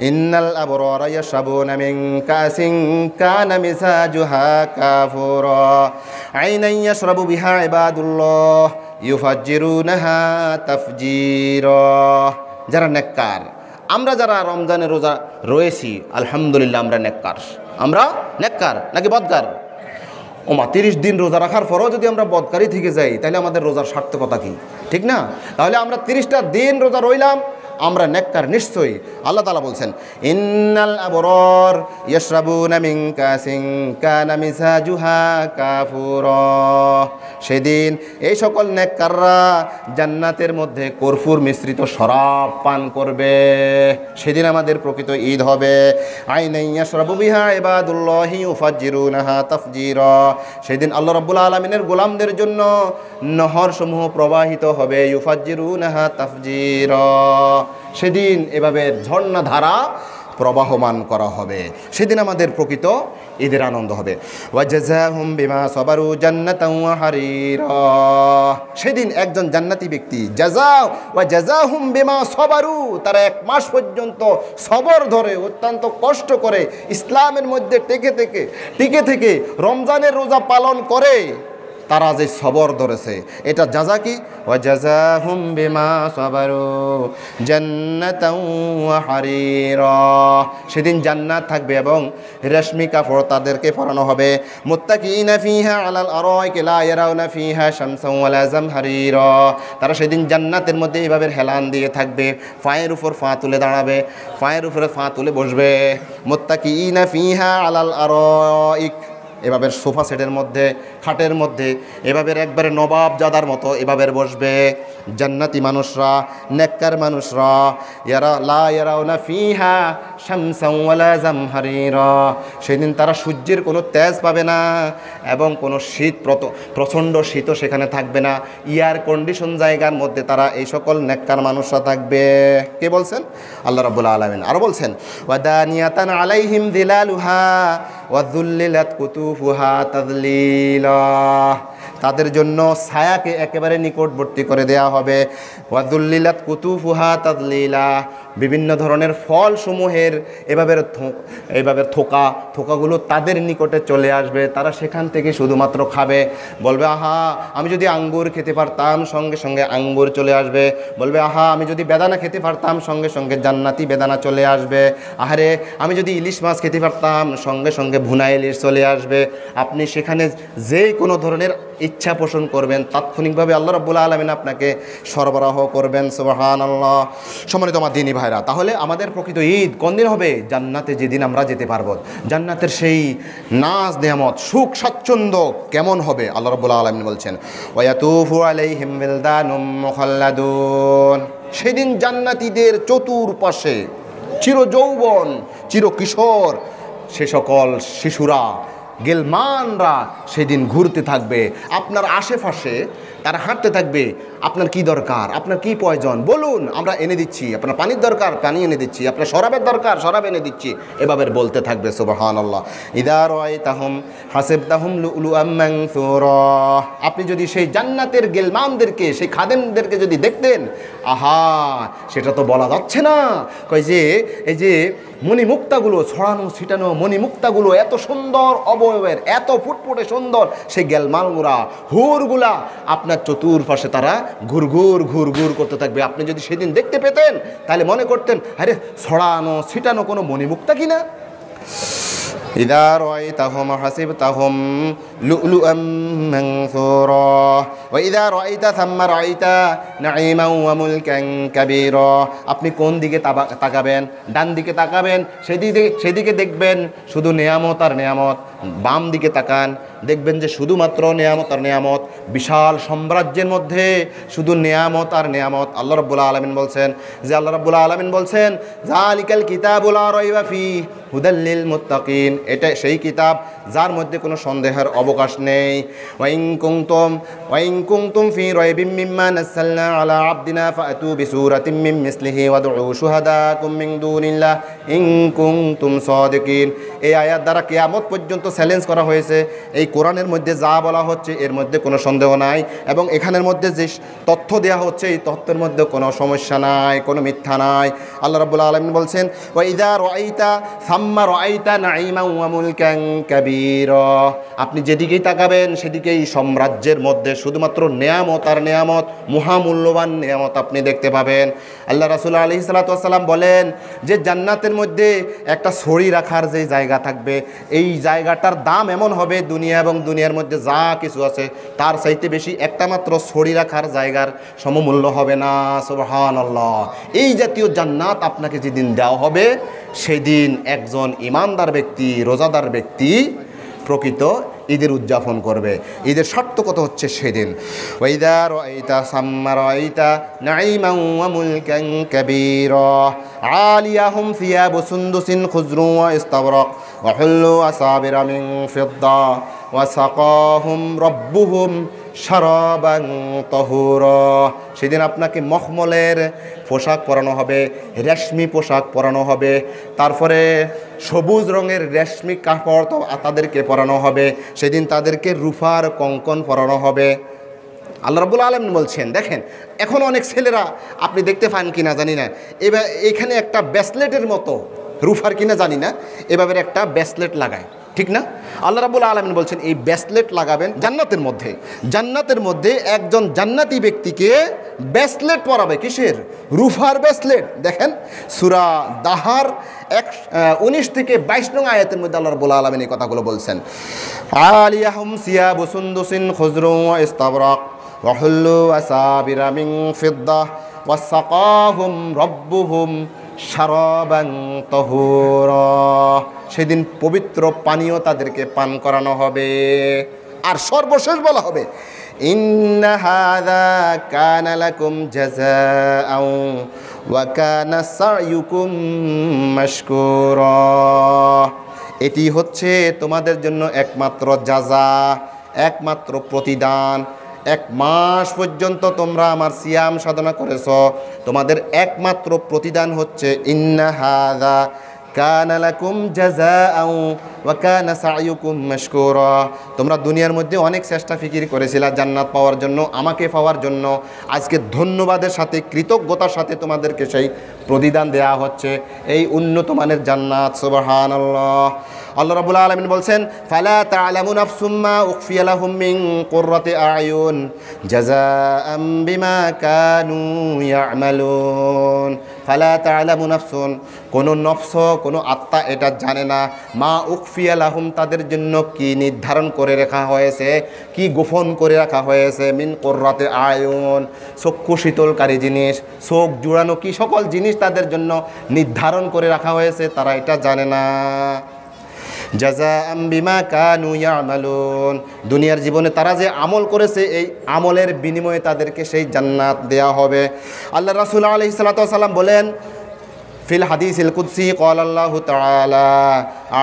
ইন্নাল আবরারা ইয়াশরাবুনা মিন কাসিন কানা মিজাজুহা কাফুরা আইনান ইয়াশরাবু বিহা ইবাদুল্লাহ ইউফাজ্জিরুনাহা তাফজিরা। যারা নেককার, আমরা যারা রমজানের রোজা রয়েছি আলহামদুলিল্লাহ, আমরা নেককার নাকি বদকার? 30 দিন রোজা রাখার পরও যদি আমরা বদকারই থেকে যাই তাহলে আমাদের রোজার সার্থকতা কি? ঠিক না? তাহলে আমরা 30টা দিন রোজা রইলাম, আমরা নেককার নিশ্চয়ই। আল্লাহ তাআলা বলছেন, ইন্নাল আবরার ইয়াশরাবুনা মিন কাসিন কানা মিজাজুহা কাফুরা। সেদিন এই সকল নেককাররা জান্নাতের মধ্যে কর্পূর মিশ্রিত শরাব পান করবে। সেদিন আমাদের প্রকৃত ঈদ হবে। আইনান ইয়াশরাবু বিহা ইবাদুল্লাহি ইউফাজ্জিরুনাহা তাফজিরা। সেদিন আল্লাহ রাব্বুল আলামিনের গোলামদের জন্য নহরসমূহ প্রবাহিত হবে, ইউফাজ্জিরুনাহা তাফজিরা। সেদিন এভাবে ঝর্ণা ধারা প্রবাহমান করা হবে। সেদিন আমাদের প্রকৃত ঈদের আনন্দ হবে। ওয়া জাযাহুম বিমা সাবারু জান্নাতান ওয়া হারিরা। সেদিন একজন জান্নাতি ব্যক্তি ওয়া জাযাহুম বিমা সাবারু, তারা 1 মাস পর্যন্ত সবর ধরে অত্যন্ত কষ্ট করে ইসলামের মধ্যে টিকে থেকে রমজানের রোজা পালন করে, তারা যে সবর ধরেছে, এটা জাযা কি? ওয়া জাযাহুম বিমা সাবারু জান্নাতান ওয়া হারিরা। সেদিন জান্নাত থাকবে এবং রেশমি কাপড় তাদেরকে পরানো হবে। মুত্তাকিনা ফিহা আলাল আরাইকি লা ইয়ারাউনা ফিহা শামসান ওয়ালা জামহারিরা। তারা সেদিন জান্নাতের মধ্যে এইভাবে হেলান দিয়ে থাকবে, পায়ের উপর পা তুলে দাঁড়াবে, পায়ের উপরে পা তুলে বসবে। মুত্তাকিনা ফিহা আলাল আরাইক, এভাবে সোফা সেটের মধ্যে, খাটের মধ্যে এভাবে একবারে নবাব জাদার মতো এভাবে বসবে জান্নাতি মানুষরা, নেককার মানুষরা। ইয়ারাউনা ফিহা শামসান ওয়ালা জামহারিরা। সেদিন তারা সূর্যের কোনো তেজ পাবে না এবং কোনো প্রচণ্ড শীতও সেখানে থাকবে না। এয়ার কন্ডিশন জায়গার মধ্যে তারা এই সকল নেককার মানুষরা থাকবে। কে বলছেন? আল্লাহ রাব্বুল আলামিন। আরও বলছেন, ওয়াদানিয়াতান আলাইহিম যিলালুহা ওয়া যুল্লিলাত কুতুফুহা তাযলিলা। তাদের জন্য ছায়াকে একেবারে নিকটবর্তী করে দেয়া হবে। ওয়া যুল্লিলাত কুতুফুহা তাযলিলা। বিভিন্ন ধরনের ফলসমূহের এভাবে থোকাগুলো তাদের নিকটে চলে আসবে। তারা সেখান থেকে শুধুমাত্র খাবে। বলবে, আহা আমি যদি আঙ্গুর খেতে পারতাম, সঙ্গে সঙ্গে আঙ্গুর চলে আসবে। বলবে, আহা আমি যদি বেদানা খেতে পারতাম, সঙ্গে সঙ্গে জান্নাতি বেদানা চলে আসবে। আহারে আমি যদি ইলিশ মাছ খেতে পারতাম, সঙ্গে সঙ্গে ভুনা ইলিশ চলে আসবে। আপনি সেখানে যে কোনো ধরনের ইচ্ছা পোষণ করবেন, তাৎক্ষণিকভাবে আল্লাহ রাব্বুল আলামিন আপনাকে সরবরাহ করবেন। সুবহানাল্লাহ। সম্মানিত আমার দিনী ভাইরা, তাহলে আমাদের প্রকৃত ঈদ কোন দিন হবে? জান্নাতে যেদিন আমরা যেতে পারবো। জান্নাতের সেই নাজ নেয়ামত, সুখ স্বাচ্ছন্দ্য কেমন হবে? আল্লাহ রাব্বুল আলামিন বলছেন, ওয়ায়াতুফু আলাইহিম বিলদানুম মুখাল্লাদুন। সেদিন জান্নাতীদের চতুর্পাশে চিরযৌবন, চিরকিশোর সে সকল শিশুরা, গেলমানরা সেদিন ঘুরতে থাকবে আপনার আশেপাশে। তারা হাঁটতে থাকবে। আপনার কি দরকার, আপনার কি প্রয়োজন বলুন, আমরা এনে দিচ্ছি। আপনার পানির দরকার, পানি এনে দিচ্ছি। আপনার শরাবের দরকার, শরাব এনে দিচ্ছি। এভাবে বলতে থাকবে। সুবহানাল্লাহ। ইযা রাআইতাহুম হাসিবতাহুম লুলুআম মানসুরা। আপনি যদি সেই জান্নাতের গেলমানদেরকে, সেই খাদেমদেরকে যদি দেখতেন, আহা সেটা তো বলা যাচ্ছে না। কয় যে এই যে মণিমুক্তাগুলো, ছড়ানো ছিটানো মণিমুক্তাগুলো, এত সুন্দর অবয়বের, এত ফুটফুটে সুন্দর সেই গেলমানগুলা, হুরগুলা আপনার চতুর্পাশে তারা ঘুরঘুর করতে থাকবে। আপনি যদি সেদিন দেখতে পেতেন তাহলে মনে করতেন, আরে ছড়ানো ছিটানো কোনো মণিমুক্তা কিনা। ইযা রাআইতাহুম হাসিবতাহুম লুলুআম মানসুরা ওয়া ইযা রাআইতা সাম্মা রাআইতা নাঈমান ওয়া মুলকান কাবীরা। আপনি কোন দিকে তাকাবেন? ডান দিকে তাকাবেন, সেদিকে দেখবেন শুধু নেয়ামত আর নেয়ামত। বাম দিকে তাকান, দেখবেন যে শুধুমাত্র নেয়ামত আর নেয়ামত, বিশাল সাম্রাজ্যের মধ্যে শুধু নেয়ামত আর নেয়ামত। আল্লাহ রাব্বুল আলামিন বলছেন যালিকাল কিতাবুল লা রাইবা ফীহি হুদাল লিল মুত্তাকিন, এটা সেই কিতাব যার মধ্যে কোনো সন্দেহের অবকাশ নেই। ওয়া ইন কুনতুম ফী রাইবিম মিম্মা নাযালনা আলা আবদিনা ফাতু বিসূরাতিম মিন মিসলিহি ওয়াদউ শুহাদাকুম মিন দুনিল্লাহ ইন কুনতুম সাদিকিন। এই আয়াত দ্বারা কিয়ামত পর্যন্ত চ্যালেঞ্জ করা হয়েছে। এই কোরআনের মধ্যে যা বলা হচ্ছে এর মধ্যে কোনো সন্দেহ নাই, এবং এখানের মধ্যে যে তথ্য দেওয়া হচ্ছে এই তথ্যের মধ্যে কোনো সমস্যা নাই, কোনো মিথ্যা নাই। আল্লাহ রাব্বুল আলামিন বলছেন ওয়া ইযা রাআইতা সাম্মা রাআইতা নাঈমান ওয়া মুলকান কাবীরা, আপনি যেদিকেই তাকাবেন সেদিকেই সাম্রাজ্যের মধ্যে শুধুমাত্র নেয়ামত আর নেয়ামত, মহামূল্যবান নেয়ামত আপনি দেখতে পাবেন। আল্লাহ রাসূল আলাইহিস সালাতু ওয়াস সালাম বলেন যে জান্নাতের মধ্যে একটা ছড়ি রাখার যে জায়গা থাকবে, এই জায়গাটার দাম এমন হবে দুনিয়া এবং দুনিয়ার মধ্যে যা কিছু আছে তার চাইতে বেশি একটা মাত্র ছড়ি রাখার জায়গার সমমূল্য হবে না। সুবহানাল্লাহ। এই জাতীয় জান্নাত আপনাকে যেদিন দেওয়া হবে সেদিন একজন ইমানদার ব্যক্তি, রোজাদার ব্যক্তি প্রকৃত ঈদের উদযাপন করবে। ঈদের শর্ত কত হচ্ছে সেদিন ওয়াইদা রাআইতা সাম্মা রাআইতা নাঈমান ওয়া মুলকান কাবীরা আলিয়াহুম সিয়াবু সুন্দুসিন খুজরুন ওয়া ইস্তাবরাক ওয়া হুল্লু আসাবিরা মিন ফিদ্দা ওয়া সাকাহুম রাব্বুহুম শারাবান তাহুরা। সেদিন আপনাকে মখমলের পোশাক পরানো হবে, রেশমি পোশাক পরানো হবে, তারপরে সবুজ রঙের রেশমি কাপড় তাদেরকে পরানো হবে, সেদিন তাদেরকে রূপার কঙ্কন পরানো হবে। আল্লাহ রাব্বুল আলামিন বলছেন, দেখেন এখন অনেক ছেলেরা আপনি দেখতে পান কিনা জানি না, এবার এখানে একটা ব্রেসলেটের মতো রূপার কিনা জানি না, এভাবে একটা ব্রেসলেট লাগায়, ঠিক না? আল্লাহ রাব্বুল আলামিন বলছেন এই ব্রেসলেট লাগাবেন জান্নাতের মধ্যে। জান্নাতের মধ্যে একজন জান্নাতি ব্যক্তিকে ব্রেসলেট পরাবে, কিসের? রূপার ব্রেসলেট। দেখেন সূরা দাহার 19 থেকে 22 নং আয়াতের মধ্যে আল্লাহ রাব্বুল আলামিন এই কথাগুলো বলছেন। আলিয়াহুম সিয়াবু সুন্দুসিন খুজরুন ওয়া ইস্তাবরাক ওয়া হুল্লু আসাবিরা মিন ফিদ্দা ওয়া সাকাহুম রাব্বুহুম শারাবান তাহুরা। সেদিন পবিত্র পানীয় তাদেরকে পান করানো হবে। আর সর্বশেষ বলা হবে ইন্না হাযা কানা লাকুম জাযাআন ওয়া কানা সা'য়ুকুম মাশকুরা। এটি হচ্ছে তোমাদের জন্য একমাত্র জাযা, একমাত্র প্রতিদান। 1 মাস পর্যন্ত তোমরা আমার সিয়াম সাধনা করেছ, তোমাদের একমাত্র প্রতিদান হচ্ছে ইন্না হাযা কানা লাকুম জাযাআন ওয়া কানা সা'য়ুকুম মাশকুরা। তোমরা দুনিয়ার মধ্যে অনেক চেষ্টা ফিকির করেছিলা জান্নাত পাওয়ার জন্য, আমাকে পাওয়ার জন্য। আজকে ধন্যবাদের সাথে, কৃতজ্ঞতার সাথে তোমাদেরকে সেই প্রতিদান দেয়া হচ্ছে, এই উন্নত মানের জান্নাত। সুবহানাল্লাহ। আল্লাহ রাব্বুল আলামিন বলছেন ফালা তা'লামু নাফসুম মা উখফিয়া লাহুম মিন কুররাতি আ'য়ুন জাযাআম বিমা কানু ইয়া'মালুন। ফালা তা'লামু নাফসুন, কোনো নফস, কোনো আত্মা এটা জানে না, মা উখফিয়া লাহুম তাদের জন্য কি নির্ধারণ করে রাখা হয়েছে, কি গোপন করে রাখা হয়েছে, মিন কুররাতি আ'য়ুন চক্ষু শীতলকারী জিনিস, চোখ জুড়ানো কি সকল জিনিস তাদের জন্য নির্ধারণ করে রাখা হয়েছে, তারা এটা জানে না। জাযাআম বিমা কানু ইয়ামালুন, দুনিয়ার জীবনে তারা যে আমল করেছে এই আমলের বিনিময়ে তাদেরকে সেই জান্নাত দেয়া হবে। আল্লাহ রাসূল আলাইহিস সালাতু ওয়াস সালাম বলেন ফিল হাদিসিল কুদসি ক্বাল আল্লাহু তাআলা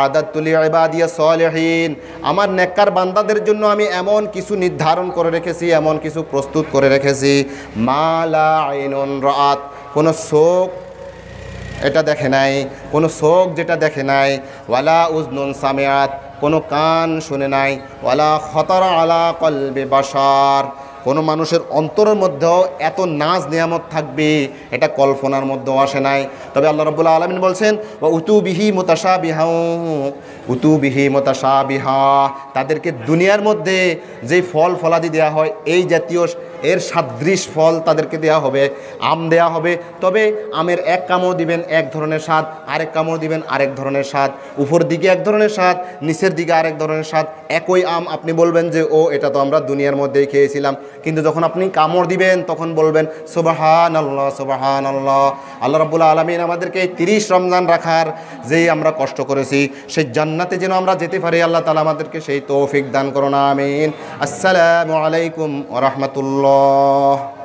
আ'দাতু লিইবাদিয়াস সালিহিন, আমার নেককার বান্দাদের জন্য আমি এমন কিছু নির্ধারণ করে রেখেছি, এমন কিছু প্রস্তুত করে রেখেছি, মা লা আইনুন রাআত, কোনো চোখ এটা দেখে নাই, কোনো চোখ যেটা দেখে নাই, ওয়ালা উজনুন সামিআত, কোনো কান শুনে নাই, ওয়ালা খতরা আলা কলবি বাশার, কোনো মানুষের অন্তরের মধ্যেও এত নাজ নিয়ামত থাকবে এটা কল্পনার মধ্যেও আসে নাই। তবে আল্লাহ রাব্বুল আলামিন বলছেন ওয়া উতুবিহি মুতাশাবিহা, উতুবিহি মুতাশাবিহা, তাদেরকে দুনিয়ার মধ্যে যেই ফল ফলাদি দেওয়া হয় এই জাতীয় এর সাদৃশ ফল তাদেরকে দেওয়া হবে, আম দেওয়া হবে। তবে আমের এক কামড় দিবেন এক ধরনের স্বাদ, আরেক কামড় দিবেন আরেক ধরনের স্বাদ, উপর দিকে এক ধরনের স্বাদ, নিচের দিকে আরেক ধরনের স্বাদ। একই আম আপনি বলবেন যে ও এটা তো আমরা দুনিয়ার মধ্যেই খেয়েছিলাম, কিন্তু যখন আপনি কামড় দিবেন তখন বলবেন সুবহানাল্লাহ সুবহানাল্লাহ। আল্লাহ রাব্বুল আলামিন আমাদেরকে এই 30 রমজান রাখার যেই আমরা কষ্ট করেছি সেই জান্নাতে যেন আমরা যেতে পারি, আল্লাহ তাআলা আমাদেরকে সেই তৌফিক দান করুন, আমিন। আসসালামু আলাইকুম ওয়া রাহমাতুল্লাহ।